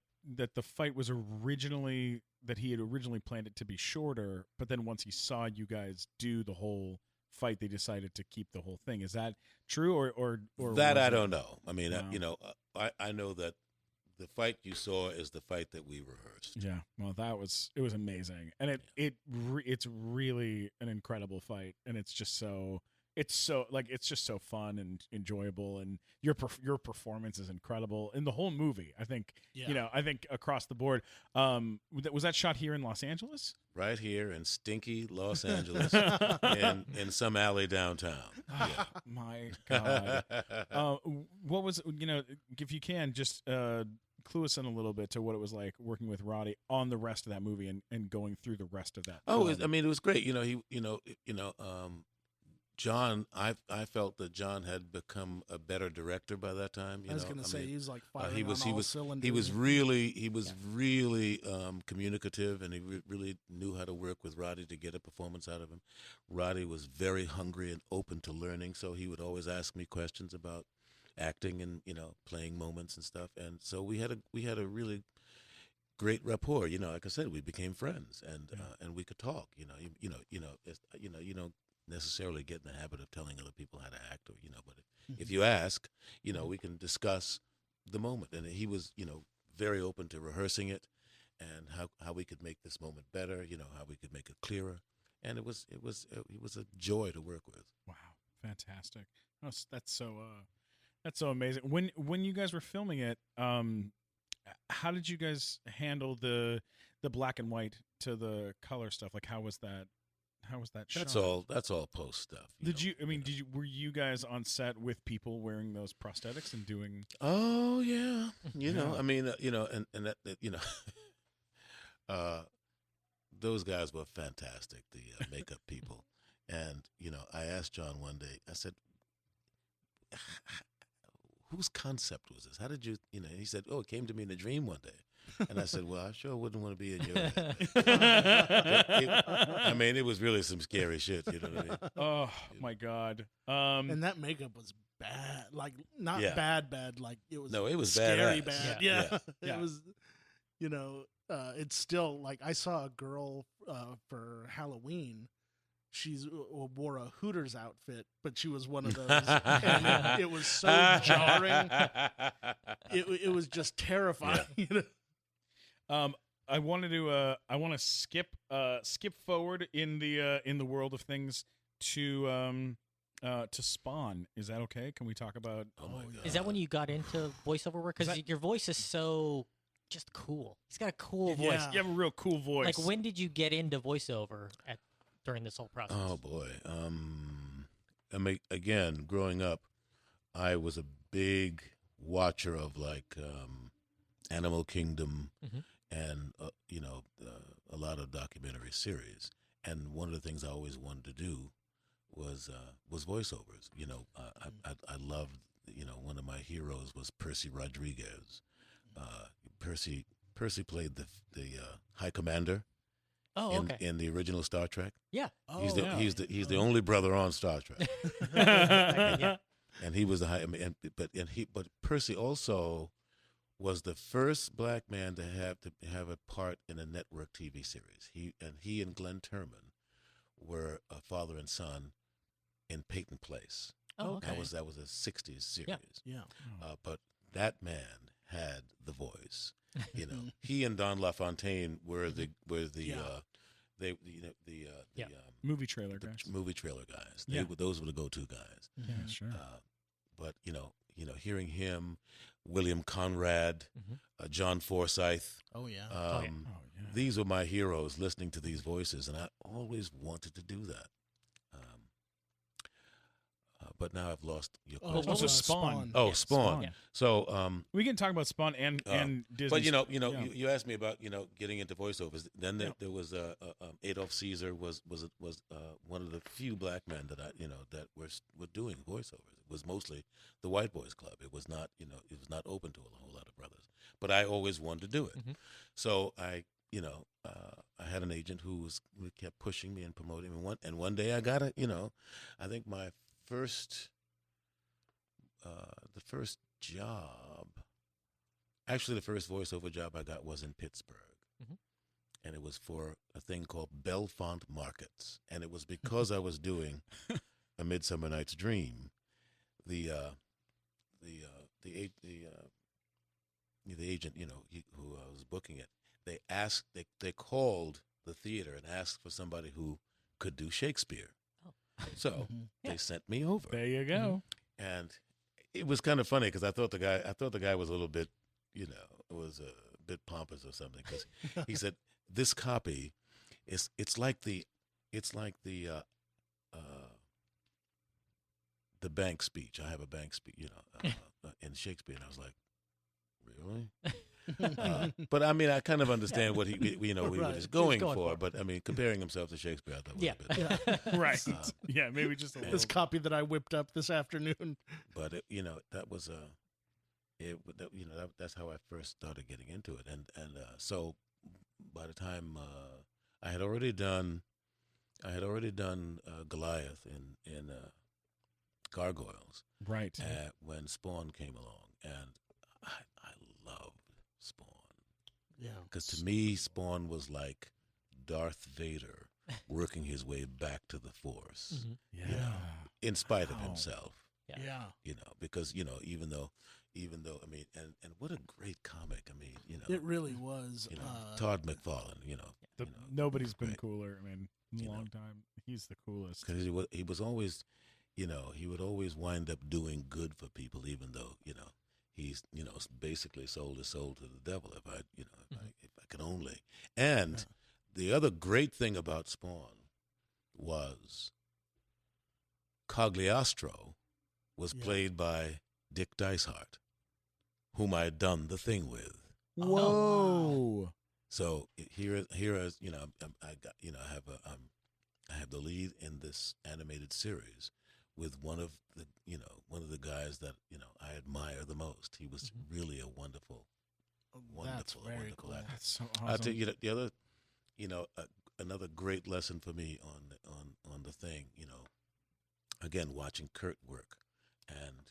the fight was originally that he had originally planned it to be shorter, but then once he saw you guys do the whole fight, they decided to keep the whole thing. Is that true, or that I don't know? I mean, I know that the fight you saw is the fight that we rehearsed. Yeah, well, it was amazing, and it's really an incredible fight, and it's just so fun and enjoyable, and your performance is incredible in the whole movie. I think I think across the board. Was that shot here in Los Angeles? Right here in stinky Los Angeles, in some alley downtown. Yeah. My God, what was if you can just clue us in a little bit to what it was like working with Roddy on the rest of that movie and going through the rest of that. It was great. John, I felt that John had become a better director by that time. I was going to say he's like firing he on all cylinders. He was really communicative, and he really knew how to work with Roddy to get a performance out of him. Roddy was very hungry and open to learning, so he would always ask me questions about acting and playing moments and stuff. And so we had a really great rapport. Like I said, we became friends, and we could talk. You don't necessarily get in the habit of telling other people how to act, or but if you ask, we can discuss the moment. And he was very open to rehearsing it and how we could make this moment better, how we could make it clearer. And it was a joy to work with. Wow, fantastic. That's so That's so amazing. When you guys were filming it, how did you guys handle the black and white to the color stuff? Like, how was that? How was that shot? That's all post stuff. Were you guys on set with people wearing those prosthetics and doing? Oh yeah, you know, I mean, and that you know, those guys were fantastic, the makeup people, and I asked John one day. I said, "Whose concept was this? How did you?" He said, "Oh, it came to me in a dream one day." And I said, "Well, I sure wouldn't want to be in your head." I mean, it was really some scary shit. You know what I mean? Oh my God! And that makeup was bad. Like not bad. Like it was. No, it was scary badass. bad. Yeah. It was. It's still like I saw a girl for Halloween. She's wore a Hooters outfit, but she was one of those, and it was so jarring. It was just terrifying. I want to skip forward in the world of things to Spawn. Is that okay? Can we talk about? Oh my God. Is that when you got into voiceover work? Because your voice is so just cool. He's got a cool voice. You have a real cool voice. Like, when did you get into voiceover during this whole process? Oh boy. I mean, again, growing up, I was a big watcher of like Animal Kingdom and a lot of documentary series. And one of the things I always wanted to do was voiceovers. I loved. One of my heroes was Percy Rodriguez. Percy played the High Commander. Oh, okay. In the original Star Trek. Yeah. He's the only brother on Star Trek. Yeah. And he was the high. But Percy also was the first black man to have a part in a network TV series. He and Glenn Turman were a father and son in Peyton Place. Oh, okay. That was a '60s series. Yeah. But that man had the voice. He and Don LaFontaine were the movie trailer guys. Movie trailer guys. Those were the go-to guys. Yeah, sure. But hearing him, William Conrad, John Forsythe. Oh yeah. These were my heroes. Listening to these voices, and I always wanted to do that. But now I've lost your question. Also Spawn. Oh, Yeah, Spawn. Yeah. So we can talk about Spawn and Disney. But you asked me about getting into voiceovers. Then there was Adolf Caesar was one of the few black men that that were doing voiceovers. It was mostly the White Boys Club. It was not it was not open to a whole lot of brothers. But I always wanted to do it. So I had an agent who kept pushing me and promoting me. And one day I got I think my the first job, actually the first voiceover job I got was in Pittsburgh. And it was for a thing called Bellefonte Markets. And it was because I was doing A Midsummer Night's Dream. The agent, who was booking it, they called the theater and asked for somebody who could do Shakespeare. So they sent me over. There you go. And it was kind of funny because I thought the guy was a little bit, was a bit pompous or something, because he said, "This copy it's like the bank speech. I have a bank speech, in Shakespeare." And I was like, "Really?" But I mean, I kind of understand what he was going for. But I mean, comparing himself to Shakespeare, I thought was a bit. Right. Maybe just a little. This copy that I whipped up this afternoon. But that was that's how I first started getting into it, and so by the time I had already done Goliath in Gargoyles, right? When Spawn came along, and I loved Spawn. Yeah. Because to me, Spawn was like Darth Vader working his way back to the Force. In spite of himself. Yeah. Because even though I mean, and what a great comic. I mean, it really was. Todd McFarlane. Nobody's been great. cooler. I mean, in a long time, he's the coolest. Because he was always, he would always wind up doing good for people, even though, he's, basically sold his soul to the devil. If I could only. And the other great thing about Spawn was Cagliostro was played by Dick Dicehart, whom I had done The Thing with. Whoa! So here is I have the lead in this animated series with one of the guys that I admire the most. He was really a wonderful That's very cool. actor. That's so awesome. I'll tell you the other, another great lesson for me on The Thing. Again, watching Kurt work, and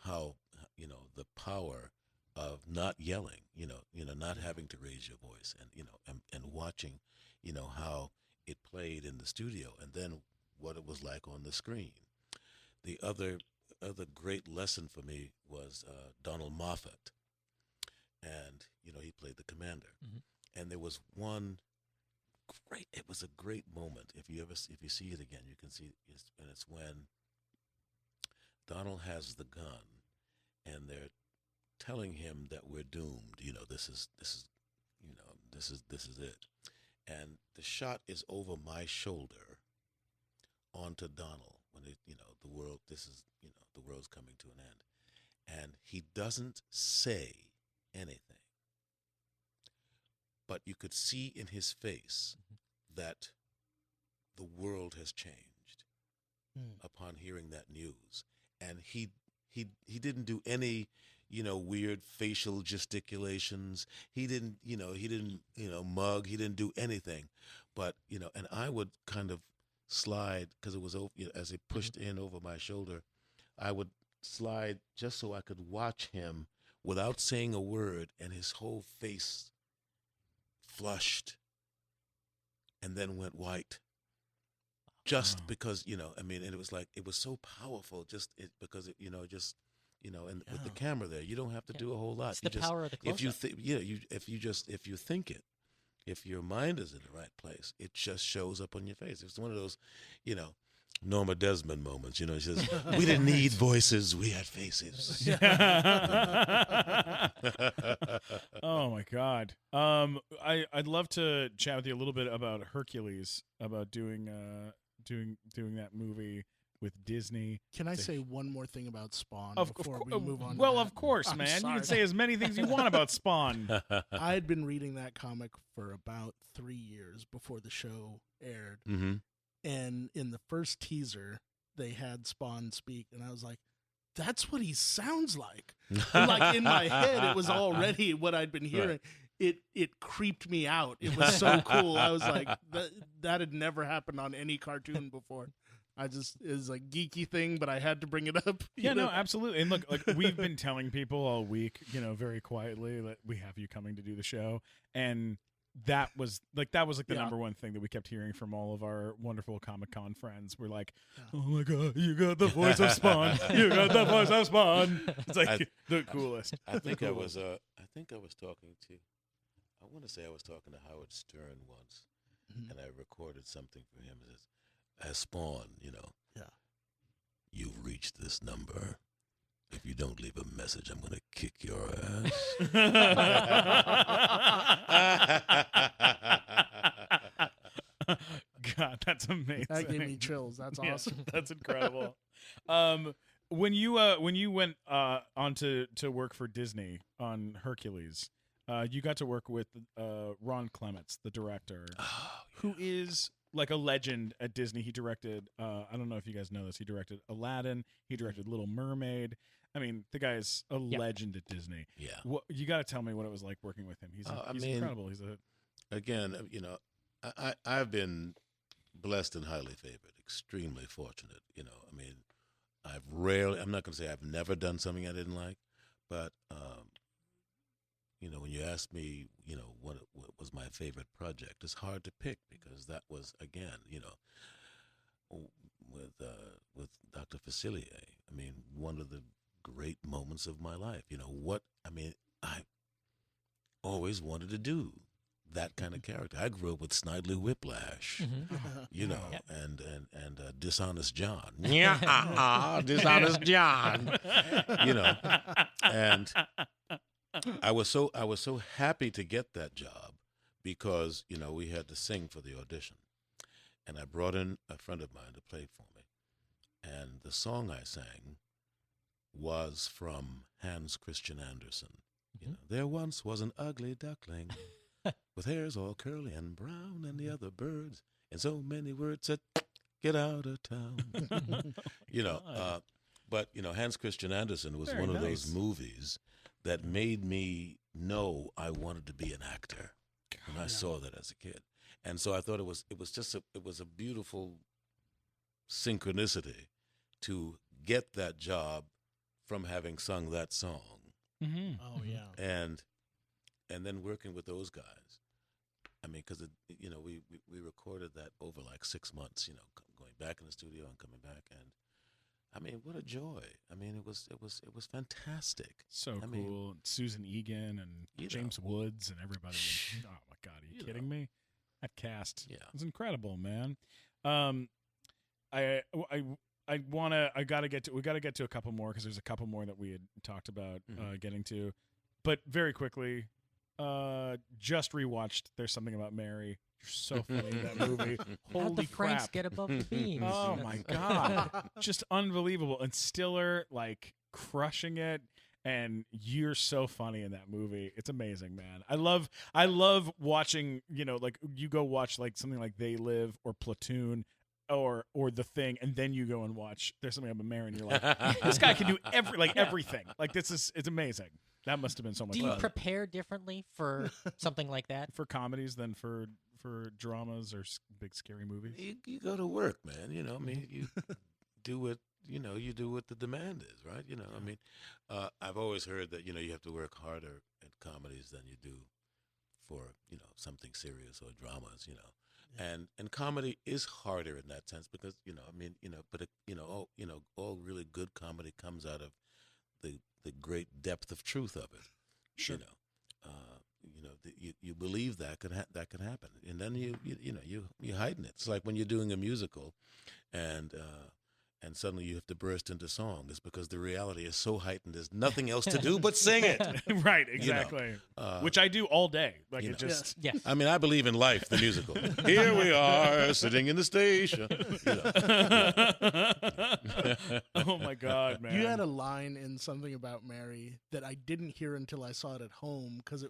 how the power of not yelling, not having to raise your voice, and watching, how it played in the studio, and then what it was like on the screen. The other great lesson for me was Donald Moffat, and he played the commander, and there was one great. It was a great moment. If you see it again, you can see and it's when Donald has the gun, and they're telling him that we're doomed. This is it. And the shot is over my shoulder onto Donald when the world's coming to an end. And he doesn't say anything. But you could see in his face that the world has changed upon hearing that news. And he didn't do any weird facial gesticulations. He didn't mug. He didn't do anything. But and I would kind of slide, because it was as it pushed in over my shoulder, I would slide just so I could watch him without saying a word, and his whole face flushed and then went white. Just because, and it was like, it was so powerful because and with the camera there, you don't have to do a whole lot. It's the power of the close-up. If you think it, if your mind is in the right place, it just shows up on your face. It's one of those, Norma Desmond moments. She says, "We didn't need voices, we had faces." Oh my God. I'd love to chat with you a little bit about Hercules, about doing that movie with Disney. Can I say one more thing about Spawn before we move on? Well, of course, man. You can say as many things you want about Spawn. I had been reading that comic for about 3 years before the show aired. Mm-hmm. And in the first teaser, they had Spawn speak, and I was like, that's what he sounds like. And like in my head, it was already what I'd been hearing. Right. It creeped me out. It was so cool. I was like, that had never happened on any cartoon before. It was a geeky thing, but I had to bring it up. Yeah, no, absolutely. And look, we've been telling people all week, very quietly, that we have you coming to do the show, and that was the number one thing that we kept hearing from all of our wonderful Comic-Con friends. We're like, "Oh my God, you got the voice of Spawn! You got the voice of Spawn!" It's like the coolest. I think I was talking to. I want to say I was talking to Howard Stern once, and I recorded something for him as Spawn. Yeah. You've reached this number. If you don't leave a message, I'm going to kick your ass. God, that's amazing. That gave me chills. That's awesome. Yeah, that's incredible. When you went on to work for Disney on Hercules, you got to work with Ron Clements, the director, who is like a legend at Disney. He directed, I don't know if you guys know this, he directed Aladdin, he directed Little Mermaid. I mean, the guy's a legend at Disney. Yeah. You got to tell me what it was like working with him. He's incredible. I've been blessed and highly favored, extremely fortunate. I'm not going to say I've never done something I didn't like, but, when you ask me, what was my favorite project, it's hard to pick, because that was, again, with Dr. Facilier, one of the great moments of my life. I always wanted to do that kind of character. I grew up with Snidely Whiplash, you know, and Dishonest John. Yeah, Dishonest John. You know, and I was so happy to get that job because, you know, we had to sing for the audition. And I brought in a friend of mine to play for me. And the song I sang was from Hans Christian Andersen. You know, there once was an ugly duckling with hairs all curly and brown, and the other birds in so many words said, "Get out of town." You know, but you know, Hans Christian Andersen was one of those movies that made me know I wanted to be an actor when I saw that as a kid, and so I thought it was a beautiful synchronicity to get that job from having sung that song. Oh yeah. And then working with those guys. I mean, because you know, we recorded that over like 6 months. You know, going back in the studio and coming back, and I mean, what a joy! I mean, it was fantastic. So I cool. mean, Susan Egan and James Woods and everybody. Oh my God, are you kidding me? That cast, it's incredible, man. We got to get to a couple more because there's a couple more that we had talked about getting to, but very quickly, just rewatched There's Something About Mary. You're so funny in that movie. Holy How'd the Franks crap. get above the beams? Oh my God. Just unbelievable. And Stiller like crushing it. And you're so funny in that movie. It's amazing, man. I love watching, you know, like you go watch like something like They Live or Platoon or The Thing, and then you go and watch There's Something About Mary, and you're like, this guy can do everything. Like it's amazing. That must have been so much fun. fun. Do you prepare differently for something like that? For comedies than for dramas or big scary movies? You go to work, man. You know, I mean, you do what, you know, you do what the demand is, right? You know, I mean, I've always heard that, you know, you have to work harder at comedies than you do for, you know, something serious or dramas, you know. And comedy is harder in that sense because, you know, I mean, you know, but all really good comedy comes out of the great depth of truth of it. Sure. You know, you believe that can happen, and then you heighten it. It's like when you're doing a musical, and suddenly you have to burst into song. It's because the reality is so heightened. There's nothing else to do but sing it. Right, exactly. You know, which I do all day. Like you it know. just. Yes. I mean, I believe in life, the musical. Here we are, sitting in the station. You know. Oh my God, man! You had a line in Something About Mary that I didn't hear until I saw it at home because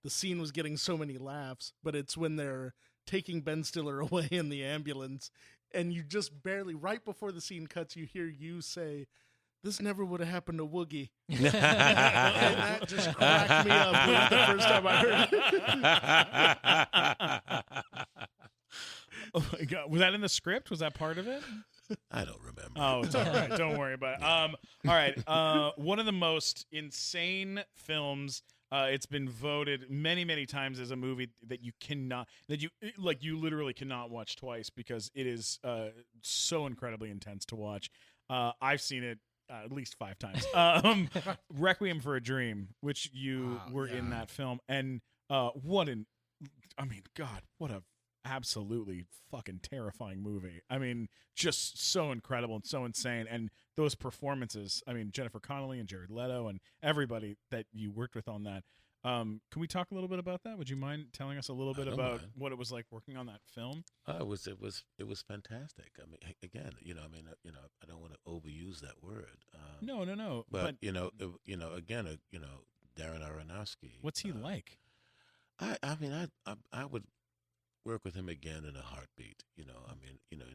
the scene was getting so many laughs. But it's when they're taking Ben Stiller away in the ambulance, and you just barely, right before the scene cuts, you hear you say, "This never would have happened to Woogie." And that just cracked me up the first time I heard it. Oh my God, was that in the script? Was that part of it? I don't remember. Oh, it's all right. Don't worry about it. All right. One of the most insane films. It's been voted many, many times as a movie that you literally cannot watch twice because it is so incredibly intense to watch. I've seen it at least 5 times. Requiem for a Dream, which you were in that film, and what a absolutely fucking terrifying movie. I mean, just so incredible and so insane. And those performances, I mean, Jennifer Connelly and Jared Leto and everybody that you worked with on that. Can we talk a little bit about that? Would you mind telling us a little bit about what it was like working on that film? It was fantastic. I mean, again, I don't want to overuse that word. No. But again, Darren Aronofsky. What's he like? I would work with him again in a heartbeat. And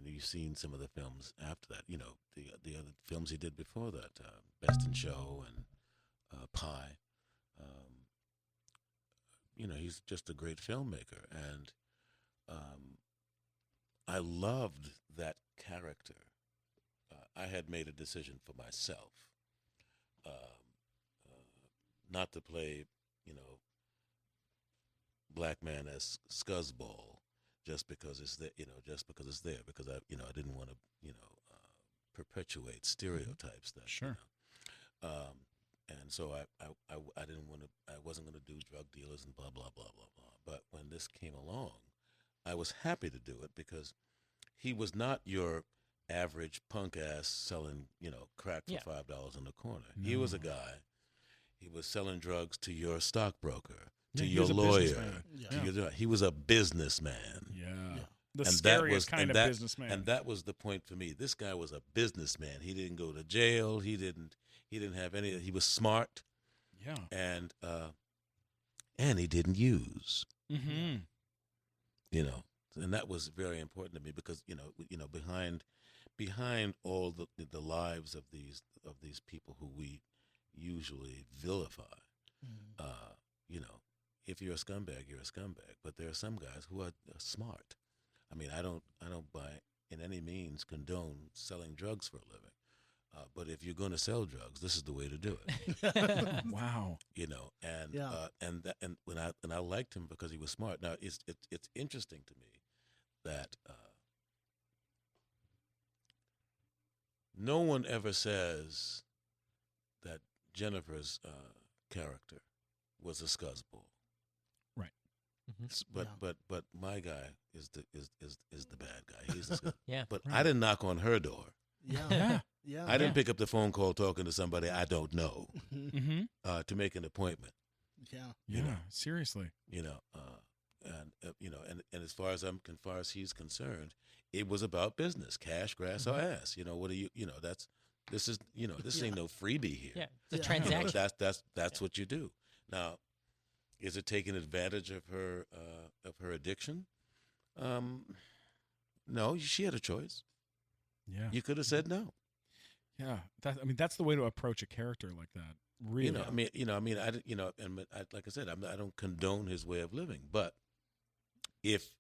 you've seen some of the films after that. The other films he did before that, Best in Show and Pie. He's just a great filmmaker, and I loved that character. I had made a decision for myself not to play, black man as scuzzball just because it's there, because I didn't want to, perpetuate stereotypes that, Sure. so I didn't want to. I wasn't going to do drug dealers and blah blah blah blah blah. But when this came along, I was happy to do it because he was not your average punk ass selling, crack for $5 in the corner. No. He was a guy. He was selling drugs to your stockbroker, to he your was a lawyer. businessman. He was a businessman. Yeah. The And scariest kind of businessman. And that was the point for me. This guy was a businessman. He didn't go to jail. He didn't have any. He was smart. Yeah. And he didn't use. Mm-hmm. And that was very important to me because behind all the lives of these people who we usually vilify, if you're a scumbag, you're a scumbag. But there are some guys who are smart. I mean, I don't by in any means condone selling drugs for a living. But if you're going to sell drugs, this is the way to do it. Wow. And I liked him because he was smart. Now it's interesting to me that no one ever says that Jennifer's character was a scuzzball. Right. Mm-hmm. But my guy is the bad guy. He's the scuzzball. Yeah. But Right. I didn't knock on her door. Yeah. I didn't pick up the phone call talking to somebody I don't know Mm-hmm. to make an appointment. Yeah. Seriously. And as far as he's concerned, it was about business, cash, grass, or ass. What do you? This ain't no freebie here. Yeah. It's a transaction. That's what you do. Now, is it taking advantage of her addiction? No, she had a choice. Yeah. You could have said no. Yeah. That's the way to approach a character like that. Really. Like I said, I don't condone his way of living, but if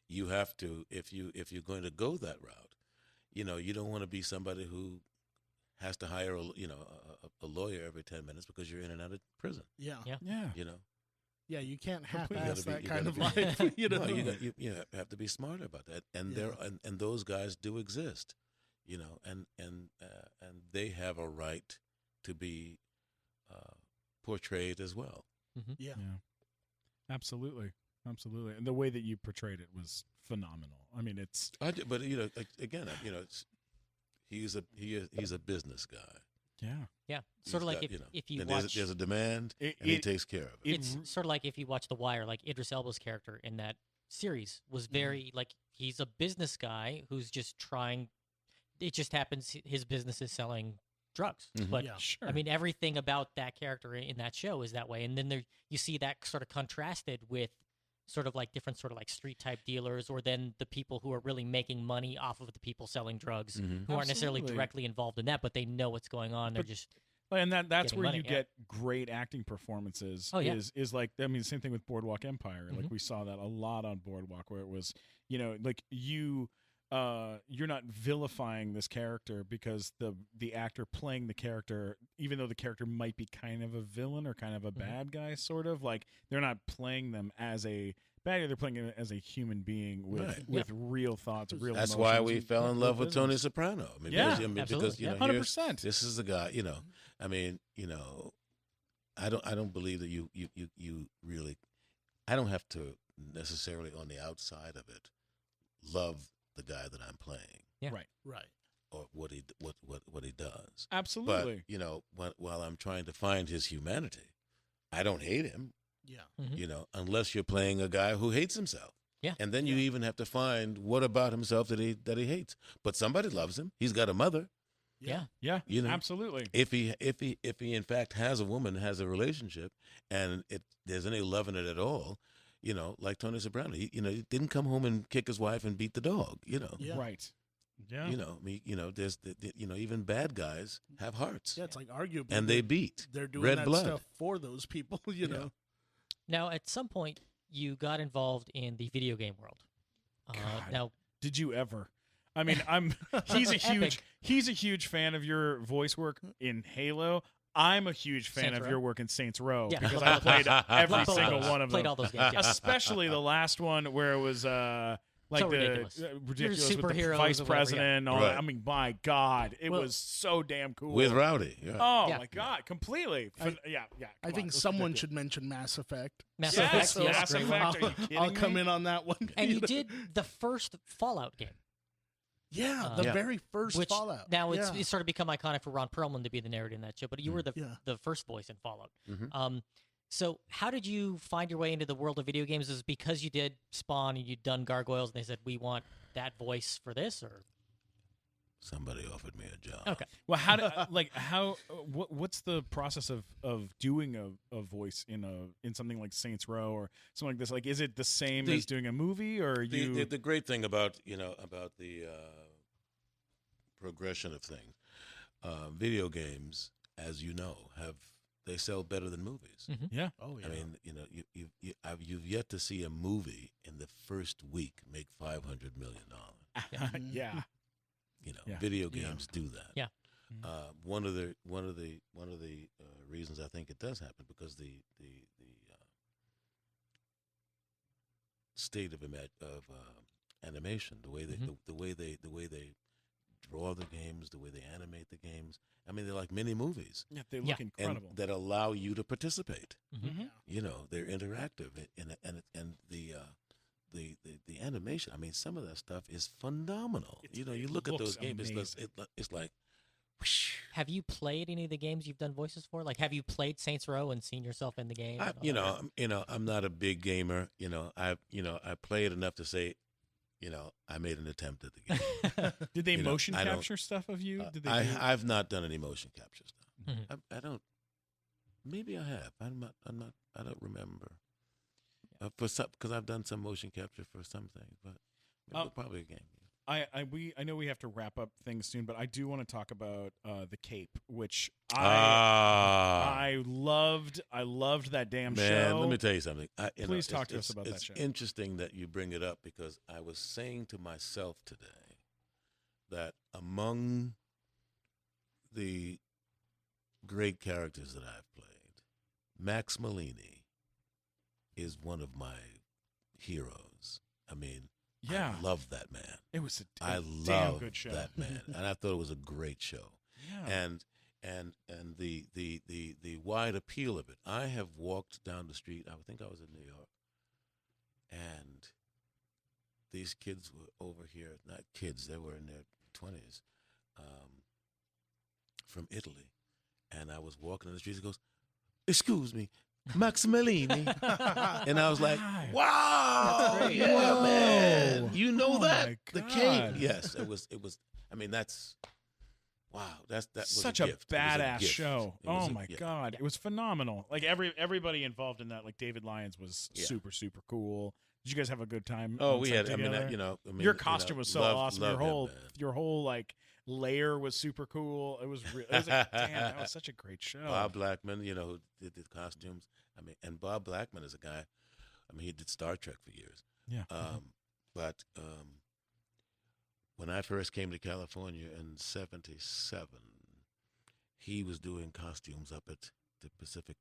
you're going to go that route, you don't want to be somebody who has to hire a lawyer every 10 minutes because you're in and out of prison. Yeah. Yeah. You can't Completely. half-ass that You kind of gotta be- life. No, you have to be smart about that, and and those guys do exist, and they have a right to be portrayed as well. Mm-hmm. Yeah. Absolutely. And the way that you portrayed it was phenomenal. I mean, it's. But again, he's a business guy. Yeah. Yeah. Sort of He's like got, if you and watch. there's a demand, and he takes care of it. It's sort of like if you watch The Wire, like Idris Elba's character in that series was very like he's a business guy who's just trying. It just happens his business is selling drugs, but Sure. I mean everything about that character in that show is that way, and then you see that sort of contrasted with sort of like different sort of like street type dealers, or then the people who are really making money off of the people selling drugs, who aren't necessarily Absolutely. directly involved in that, but they know what's going on. They're just And that's getting where money, you yeah. get great acting performances. Oh, yeah. Is like, I mean, same thing with Boardwalk Empire. Like we saw that a lot on Boardwalk, where it was, like you're not vilifying this character because the actor playing the character, even though the character might be kind of a villain or kind of a bad guy, sort of like they're not playing them as a bad guy. They're playing it as a human being with real thoughts, real. That's emotions why we and fell in love with business. Tony Soprano. I mean, Yeah, because 100%. this is the guy. I mean, I don't believe that you really. I don't have to necessarily on the outside of it love the guy that I'm playing. Yeah. Right. Or what he does. Absolutely. But while I'm trying to find his humanity, I don't hate him. Yeah. Unless you're playing a guy who hates himself. Yeah. And then you even have to find what about himself that he hates. But somebody loves him. He's got a mother. yeah. Yeah. You know, Absolutely. If he in fact has a woman, has a relationship, and there's any love in it at all, like Tony Soprano, he didn't come home and kick his wife and beat the dog. Yeah. Right. Yeah. There's even bad guys have hearts. Yeah, it's like arguably And they beat. they're doing red that blood. stuff for those people, know. Now, at some point, you got involved in the video game world. God. Now, Did you ever? I mean, he's a huge fan of your voice work in Halo. I'm a huge fan Saints of Row? your work in Saints Row Yeah. because I played every Played all single those. one of Played them. all those games. Yeah. Especially the last one where it was like So the ridiculous. ridiculous You're with the superheroes vice or whatever, president. yeah. And all Right. that. I mean, my God, it Well- was so damn cool. With Rowdy. Yeah. Oh Yeah. my God, completely. Yeah. I think someone should mention Mass Effect. Mass Yes, Effect, yes, Mass great Effect. one. Are you kidding I'll come me? in on that one. And you did the first Fallout game, Yeah, the Yeah. very first which Fallout. now yeah. it's sort of become iconic for Ron Perlman to be the narrator in that show. But you were Yeah. the first voice in Fallout. Mhm. So how did you find your way into the world of video games? Is it because you did Spawn and you'd done Gargoyles, and they said we want that voice for this, or Somebody offered me a job. okay? Well, what's the process of doing a voice in something like Saints Row or something like this? Like, is it the same as doing a movie, or are you? The great thing about the progression of things, video games, as you know, they sell better than movies. Yeah. Oh yeah. I mean, you've yet to see a movie in the first week make $500 million. Yeah. Yeah. Video games do that. Yeah. One of the reasons I think it does happen because the state of animation, the way they draw the games, the way they animate the games. I mean, they're like mini movies. Yeah, they look incredible. And that allow you to participate. Mm-hmm. They're interactive, and the animation. I mean, some of that stuff is phenomenal. You look at those games. It's like, whoosh. Have you played any of the games you've done voices for? Like, have you played Saints Row and seen yourself in the game? I'm not a big gamer. I played enough to say, I made an attempt at the game. Did they motion capture stuff of you? Did they? I've not done any motion capture stuff. Mhm. I don't. Maybe I have. I'm not. I don't remember. Because I've done some motion capture for some things, but probably a game. I know we have to wrap up things soon, but I do want to talk about the Cape, which I loved. I loved that damn show. Let me tell you something. Please talk to us about that show. It's interesting that you bring it up because I was saying to myself today that among the great characters that I've played, Max Malini is one of my heroes. I mean, Yeah. I love that man. It was a damn damn good show. that man, and I thought it was a great show. Yeah. And the wide appeal of it. I have walked down the street. I think I was in New York, and these kids were over here. Not kids; they were in their 20s, from Italy. And I was walking in the streets. He goes, "Excuse me, Maximiliani," and I was like, "Wow, That's great. yeah, Whoa. man, you know Oh that my the God. Cape." Yes, it was. I mean, that's wow. That was Such a a gift. It was a badass gift. show. It was Oh my yeah. God, it was phenomenal. Like everybody involved in that. Like David Lyons was Yeah. super cool. Did you guys have a good time? Oh, on we set had. together? Your Your costume was so awesome. Your whole like layer was super cool. It was damn, that was such a great show. Bob Blackman, who did the costumes. I mean, and Bob Blackman is a guy. I mean, he did Star Trek for years. Yeah. But when I first came to California in '77, he was doing costumes up at the Pacific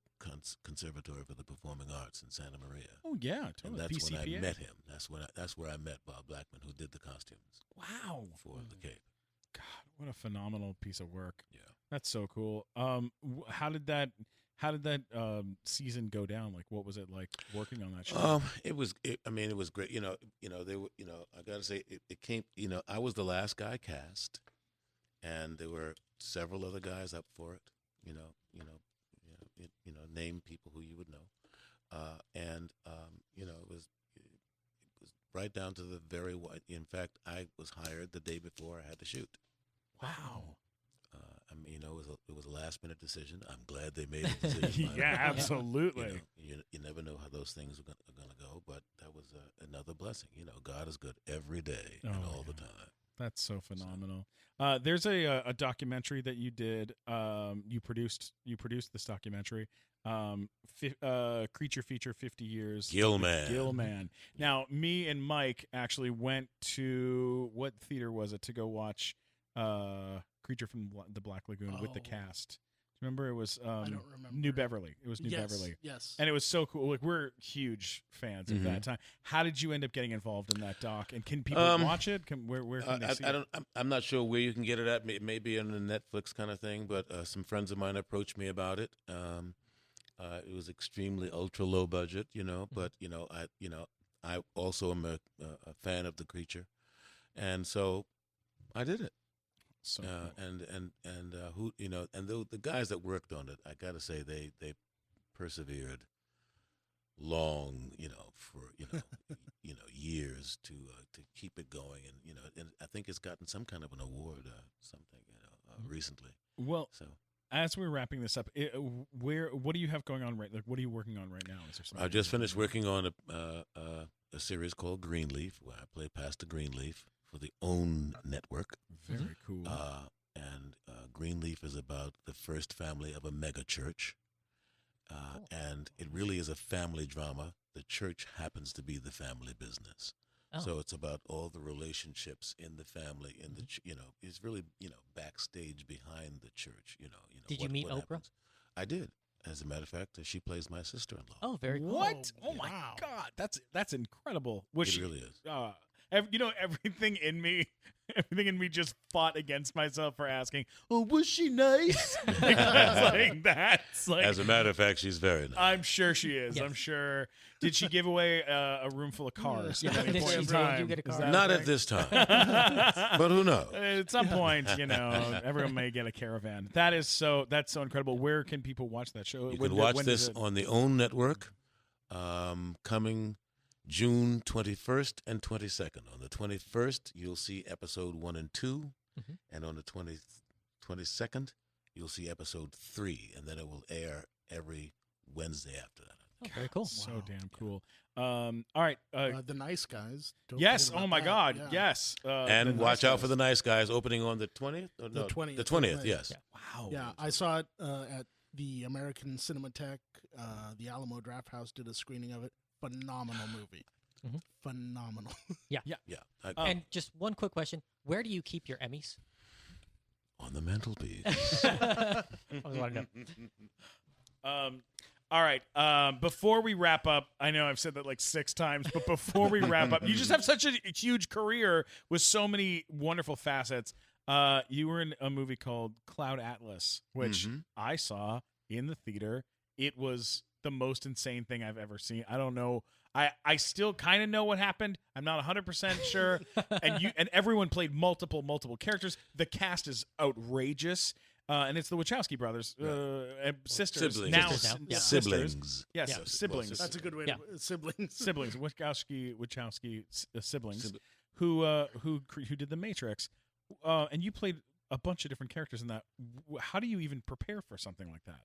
Conservatory for the Performing Arts in Santa Maria. Oh yeah, And totally. that's PCPA. when I met him. That's where I met Bob Blackman, who did the costumes Wow. for the Cape. God, what a phenomenal piece of work. Yeah. That's so cool. How did that season go down? Like, what was it like working on that show? It was great. They were. I gotta say, it came. I was the last guy cast, and there were several other guys up for it. Name people who you would know, and it was right down to the very. In fact, I was hired the day before I had to shoot. Wow. It was a last minute decision. I'm glad they made a decision. Yeah, absolutely. You never know how those things are going to go, but that was another blessing. God is good every day and all the time. That's so phenomenal. There's a documentary that you did. You produced this documentary. Creature feature 50 years. Gilman. Now, me and Mike actually went to what theater was it to go watch Creature from the Black Lagoon with the cast. Do Remember, it was I don't remember. New Beverly. It was New Beverly. Yes. And it was so cool. Like, we're huge fans of that time. How did you end up getting involved in that doc? And can people watch it? Where can they see it? I'm not sure where you can get it at. Maybe on the Netflix kind of thing. But some friends of mine approached me about it. It was extremely ultra low budget, But I also am a fan of the creature, and so I did it. So cool. And who and the guys that worked on it, I got to say they persevered long, for years to keep it going, and I think it's gotten some kind of an award, recently. Well, so as we're wrapping this up, what do you have going on what are you working on right now? Is there something I just finished working on a series called Greenleaf, where I play Pastor Greenleaf for the OWN network. Very cool. And Greenleaf is about the first family of a mega church. And it really is a family drama. The church happens to be the family business. Oh. So it's about all the relationships in the family, it's really, backstage behind the church, Did you meet what Oprah? happens. I did. As a matter of fact, she plays my sister-in-law. Oh, very cool. What? Oh, Oh my wow. God, that's incredible. It really is. Everything in me just fought against myself for asking, oh, was she nice? That's like, As a matter of fact, she's very nice. I'm sure she is. Yes. I'm sure. Did she give away a room full of cars? Yeah. at any Did point she in say, "Did you time? get a Is car?" that Not a at thing? this time. But who knows? At some point, everyone may get a caravan. That's so incredible. Where can people watch that show? You can watch this on the OWN network, coming June 21st and 22nd. On the 21st, you'll see episode 1 and 2, and on the 22nd, you'll see episode 3, and then it will air every Wednesday after that. Oh, very cool. So Wow. damn cool. All right. The Nice Guys. Don't Yes. forget Oh about my that. God. Yeah. Yes. And The watch Nice out for Guys. the Nice Guys opening on the 20th? Or The no, 20th. The 20th, yes. Yeah. Wow. Yeah, I saw it at the American Cinematheque. The Alamo Draft House did a screening of it. Phenomenal movie. Phenomenal. Yeah. And just one quick question: where do you keep your Emmys? On the mantelpiece. I was wanting to know. All right. Before we wrap up, I know I've said that like 6 times, but before we wrap up, you just have such a huge career with so many wonderful facets. You were in a movie called Cloud Atlas, which I saw in the theater. It was the most insane thing I've ever seen. I don't know. I still kind of know what happened. I'm not 100% sure. And everyone played multiple characters. The cast is outrageous. And it's the Wachowski brothers, sisters. Siblings. Now, Sisters now. Yeah. Siblings. Yes, Yeah. siblings. Well, That's a good way Yeah. to siblings. Siblings. Wachowski siblings. Who did The Matrix. And you played a bunch of different characters in that. How do you even prepare for something like that?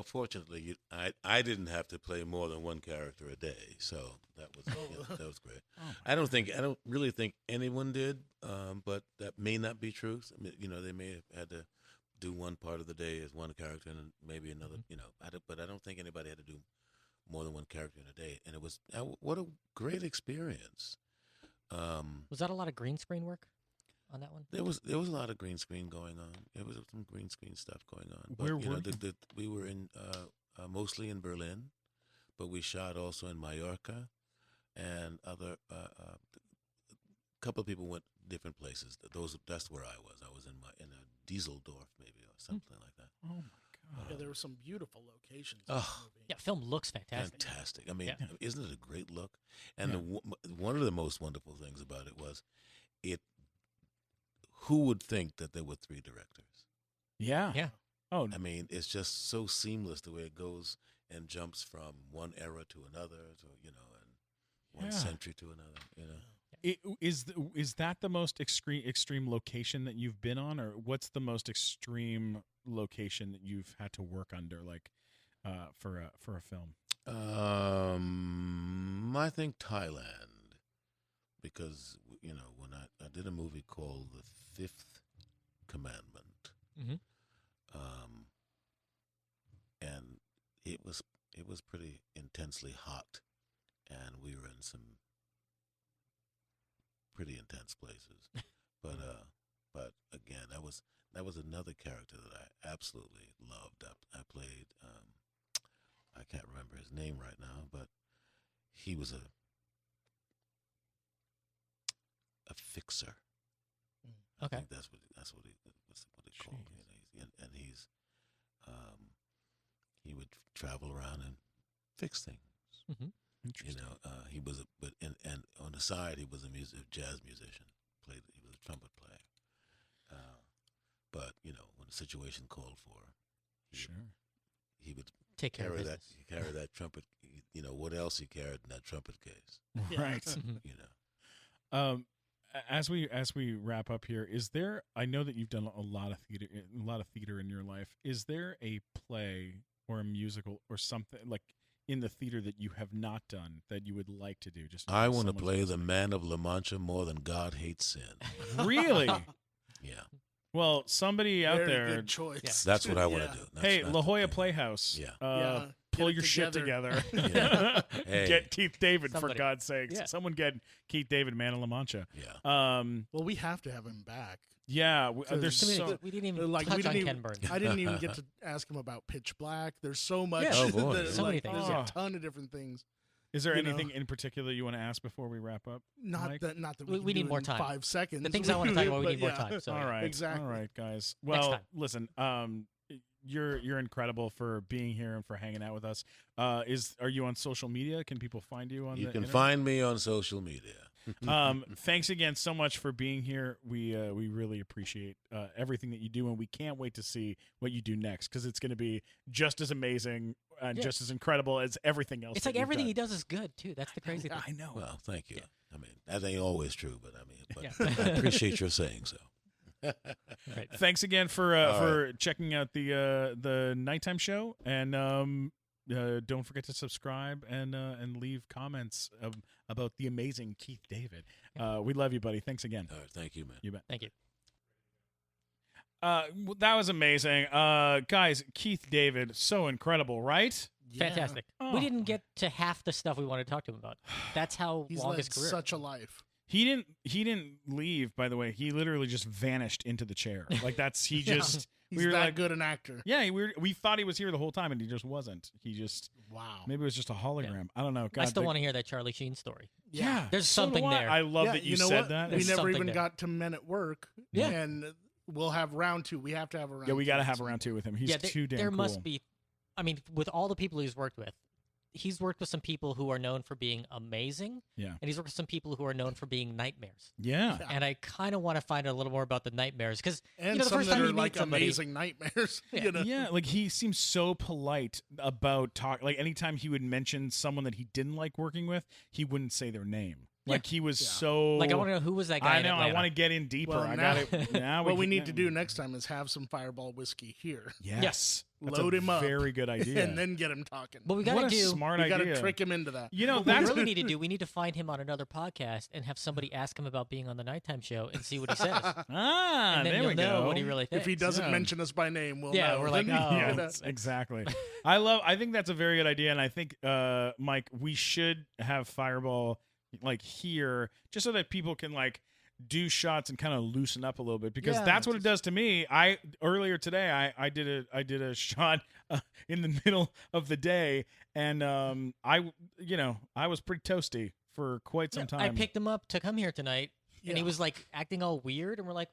Fortunately, I didn't have to play more than one character a day, so that was great. I don't really think anyone did, but that may not be true. I mean, they may have had to do one part of the day as one character and maybe another. But I don't think anybody had to do more than one character in a day, and it was what a great experience. Was that a lot of green screen work on that one? There was a lot of green screen going on. There was some green screen stuff going on. But, Where you know, were the, we were in mostly in Berlin, but we shot also in Mallorca, and other couple of people went different places. That's where I was. I was in a Dieseldorf maybe or something like that. Oh my God. Yeah, there were some beautiful locations. In Oh. this movie. Yeah, film looks fantastic. Fantastic. I mean, Yeah. isn't it a great look? And Yeah. one of the most wonderful things about it was who would think that there were 3 directors? Yeah. Yeah. Oh, I mean, it's just so seamless the way it goes and jumps from one era to another, and one Yeah. century to another. Is that the most extreme location that you've been on, or what's the most extreme location that you've had to work under, like for a film? I think Thailand, because when I did a movie called The Fifth Commandment, Mhm. and it was pretty intensely hot, and we were in some pretty intense places. But again, that was another character that I absolutely loved. I played. I can't remember his name right now, but he was a fixer. Okay. I think that's what it called. You know, and he's he would travel around and fix things. Mm-hmm. You know, he was and on the side he was a jazz musician. He was a trumpet player. But you know, when the situation called for, he would take care of carry business. that. He carried that trumpet. You know what else he carried in that trumpet case? Right. You know. As we wrap up here, is there? I know that you've done a lot of theater in your life. Is there a play or a musical or something like in the theater that you have not done that you would like to do? Just I want to play the Man of La Mancha more than God hates sin. Really? Yeah. Well, somebody out Very there. good choice. Yeah. That's what I want to do. Hey, La Jolla Playhouse. Yeah. Pull Get it your shit together. Yeah. Hey. Get Keith David, Somebody. for God's sakes. Yeah. Someone get Keith David, Man of La Mancha. Yeah. Well, we have to have him back. Yeah. There's Because- so. We didn't even Like, touch we on didn't Ken even- Burns. I didn't even get to ask him about Pitch Black. There's so much. Yeah. Oh, boy. that, So many like, things. There's Oh. a ton of different things. Is there you know. anything in particular you want to ask before we wrap up? Not Mike? that We can need do more in time. 5 seconds. The things I want to talk about, we But need more yeah. time. So All right. Exactly. All right, guys. Next Well, time. listen. You're incredible for being here and for hanging out with us. Are you on social media? Can people find you on You the can internet? find me on social media. Thanks again so much for being here. We really appreciate everything that you do, and we can't wait to see what you do next because it's going to be just as amazing and Yeah. just as incredible as everything else. it's that like you've everything done. he does is good too. That's the crazy thing. I know. Well, thank you. Yeah. I mean, that ain't always true, but I mean, but Yeah. I appreciate your saying so. Right. Thanks again for right. checking out the nighttime show, and don't forget to subscribe and leave comments about the amazing Keith David. We love you, buddy. Thanks again. All right, thank you, man. You bet. Thank you. That was amazing, guys. Keith David, so incredible, right? Yeah. Fantastic. Oh. We didn't get to half the stuff we wanted to talk to him about. That's how He's long led his career. such a life. He didn't leave. By the way, he literally just vanished into the chair. Like he Yeah. just. He's we were that like, good an actor. yeah, we thought he was here the whole time, and he just wasn't. He just Wow. maybe it was just a hologram. I don't know. God, I still want to hear that Charlie Sheen story. Yeah, There's so do something I. there. I love Yeah, that you know said what? that. We There's never something even there. got to Men at Work. Yeah. And we'll have round 2. We have to have a round Yeah, we got to 2 have at a round some 2 with him. He's yeah, too damn there cool. must be. I mean, with all the people he's worked with some people who are known for being amazing. Yeah. And he's worked with some people who are known for being nightmares. Yeah. Yeah. And I kind of want to find out a little more about the nightmares because And the some first that time are you meet like somebody, amazing nightmares. Yeah. You know? Yeah, like he seems so polite about talk. Like anytime he would mention someone that he didn't like working with, he wouldn't say their name. Yeah. Like he was Yeah. so. like I want to know who was that guy. I in know. I Atlanta. want to get in deeper. Well, I now- got it. Now What we can- need to do next time is have some Fireball whiskey here. Yes. That's Load a him up. Very good idea. And then get him talking. But we what got a to do. smart We got idea. to trick him into that. You know, What we that's really need to do, we need to find him on another podcast and have somebody ask him about being on the nighttime show and see what he says. ah. and then there you'll we know go. what he really thinks. If he doesn't Yeah. mention us by name, we'll Yeah, know. we're like, Then, oh. you know. Yes, exactly. I think that's a very good idea, and I think, Mike, we should have Fireball like here, just so that people can like do shots and kind of loosen up a little bit, because Yeah, that's what it does to me. Earlier today, I did a shot in the middle of the day, and I was pretty toasty for quite some time. I picked him up to come here tonight, and he Yeah. was like acting all weird, and we're like,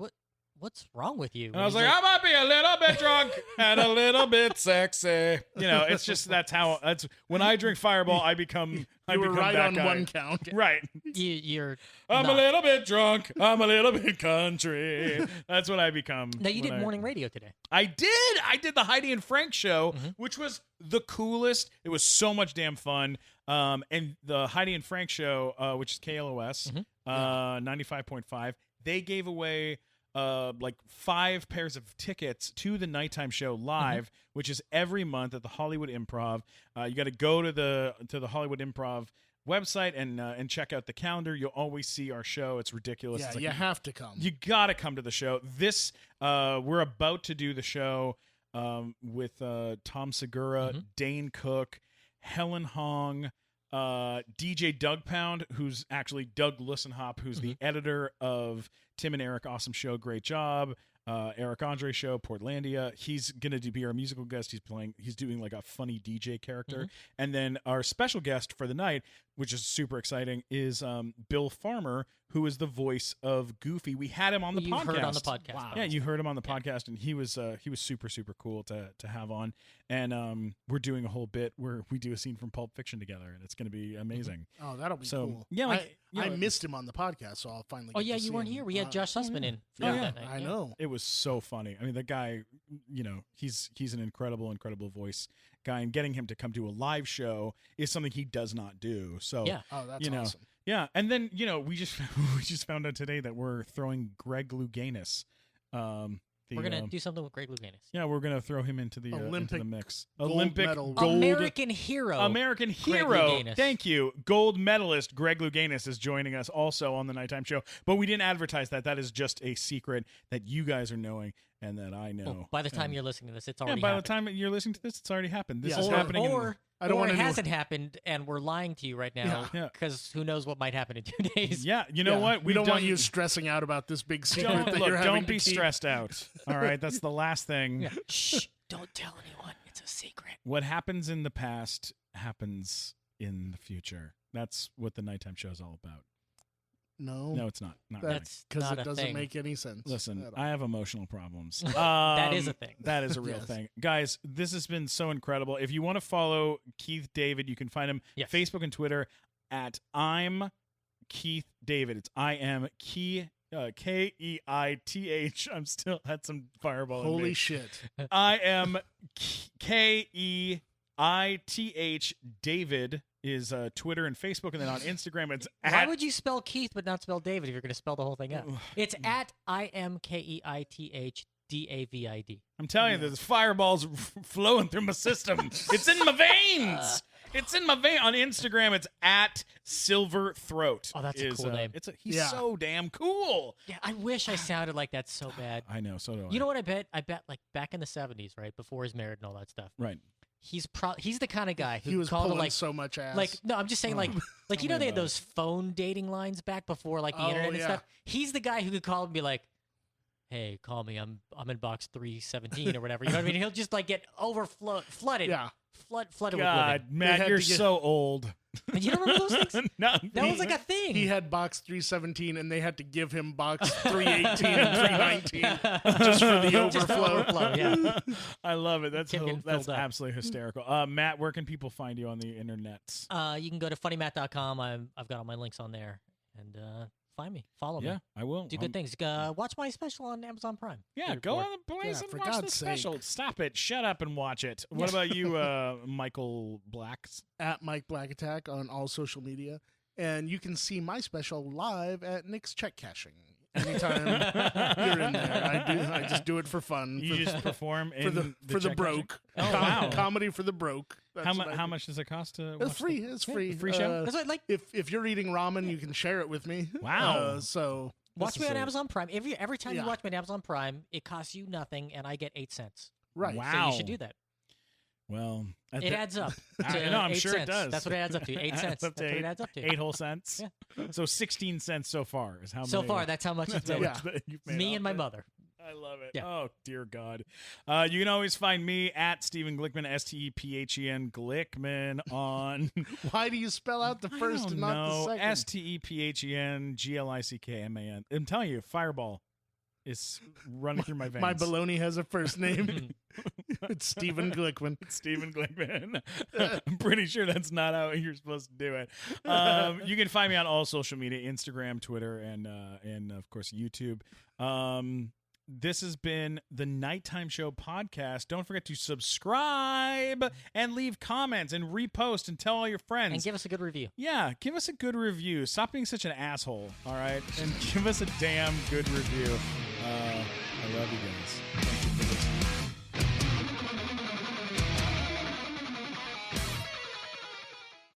What's wrong with you? And I was like, I might be a little bit drunk and a little bit sexy. It's just that's when I drink Fireball, I become You were right that on guy. one count. Right. you're. I'm not. a little bit drunk. I'm a little bit country. That's what I become. No, you when did morning radio today. I did the Heidi and Frank show, Mhm. which was the coolest. It was so much damn fun. And the Heidi and Frank show, which is KLOS, Mhm. 95.5, they gave away like 5 pairs of tickets to the nighttime show live, which is every month at the Hollywood Improv. You got to go to the Hollywood Improv website and check out the calendar. You'll always see our show. It's ridiculous. Yeah, It's like, you have to come. you gotta come to the show. This we're about to do the show with Tom Segura, Mhm. Dane Cook, Helen Hong, DJ Doug Pound, who's actually Doug Lussenhop, who's the editor of Tim and Eric Awesome Show. Great job. Eric Andre show, Portlandia. He's gonna be our musical guest. He's doing like a funny DJ character. And then our special guest for the night, which is super exciting, is Bill Farmer, who is the voice of Goofy. We had him on the podcast. You heard on the podcast. Wow. Yeah, you heard him on the podcast, and he was super, super cool to have on. And we're doing a whole bit where we do a scene from Pulp Fiction together, and it's going to be amazing. Oh, that'll be cool. Yeah, I missed him on the podcast, so I'll finally. Oh get yeah, to you see weren't him. here. We had Josh Sussman in. Yeah, that night. I know. It was so funny. I mean, the guy, he's an incredible voice guy, and getting him to come to a live show is something he does not do. So yeah, that's awesome. Yeah, and then we just found out today that we're throwing Greg Louganis. We're gonna do something with Greg Louganis. Yeah, we're gonna throw him into the mix. Olympic medal. American hero. American hero. Thank you. Gold medalist Greg Louganis is joining us also on the Nighttime Show. But we didn't advertise that. That is just a secret that you guys are knowing and that I know. Well, by the time you're listening to this, it's already by happened. the time you're listening to this, it's already happened. This is or, happening. Or I don't or want it to hasn't happened, and we're lying to you right now because who knows what might happen in 2 days. Yeah, you know what? We don't want you stressing out about this big secret that you're having Don't be to keep. stressed out. All right, that's the last thing. Yeah. Shh! Don't tell anyone. It's a secret. What happens in the past happens in the future. That's what the Nighttime Show is all about. No, it's not. That's because it doesn't make any sense. Listen, I have emotional problems. That is a thing. That is a real thing. Guys, this has been so incredible. If you want to follow Keith David, you can find him Facebook and Twitter at I'm Keith David. It's I am Keith. Keith. I'm still had some fireball. Holy shit! I am Keith David is Twitter and Facebook, and then on Instagram it's Why would you spell Keith but not spell David if you're going to spell the whole thing out? It's at IMKEITHDAVID. I'm telling you, there's fireballs flowing through my system. It's in my veins. It's in my vein. On Instagram, it's at Silver Throat. Oh, that's a cool name. He's so damn cool. Yeah, I wish I sounded like that so bad. I know, so do I. You know what I bet? I bet like back in the 70s, right, before he's married and all that stuff. Right. He's the kind of guy who he was called pulling like so much ass. Like no, I'm just saying like you know they had those phone dating lines back before like the internet and stuff. He's the guy who could call and be like, "Hey, call me. I'm in box 317 or whatever." You know what I mean? He'll just like get flooded. Yeah. Flooded God, with women. Matt, you're so old. You don't remember those things? No, that was like a thing. He had box 317, and they had to give him box 318 and 319 just for the overflow. Yeah. I love it. That's absolutely hysterical. Matt, where can people find you on the internet? You can go to funnymatt.com. I've got all my links on there, and find me, follow me. Yeah, I will. Do good things. Watch my special on Amazon Prime. Yeah, go on the place and watch the special. Stop it. Shut up and watch it. What about you, Michael Blacks? At Mike Black Attack on all social media. And you can see my special live at Nick's Check Cashing. Anytime you're in there, I just do it for fun. You just perform for the broke. Oh, wow. Comedy for the broke. How much does it cost to? It's free. It's free. Free show. That's what, like if you're eating ramen, you can share it with me. Wow. So watch me on Amazon Prime. Every time you watch me on Amazon Prime, it costs you nothing, and I get 8 cents. Right. Wow. So you should do that. Well, it adds up. I'm sure 8 it does. That's what it adds up to. 8 cents. That's what it adds up to. 8 whole cents. Yeah. So 16 cents so far is how many. So far, that's how much it's made. Me and my mother. I love it. Yeah. Oh, dear God. You can always find me at Stephen Glickman, STEPHEN Glickman on... Why do you spell out the first and not the second? STEPHEN GLICKMAN. I'm telling you, Fireball is running through my veins. My baloney has a first name. It's Stephen Glickman. Stephen Glickman. I'm pretty sure that's not how you're supposed to do it. You can find me on all social media, Instagram, Twitter, and of course, YouTube. This has been the Nighttime Show podcast. Don't forget to subscribe and leave comments and repost and tell all your friends. And give us a good review. Yeah, give us a good review. Stop being such an asshole, all right? And give us a damn good review. I love you guys.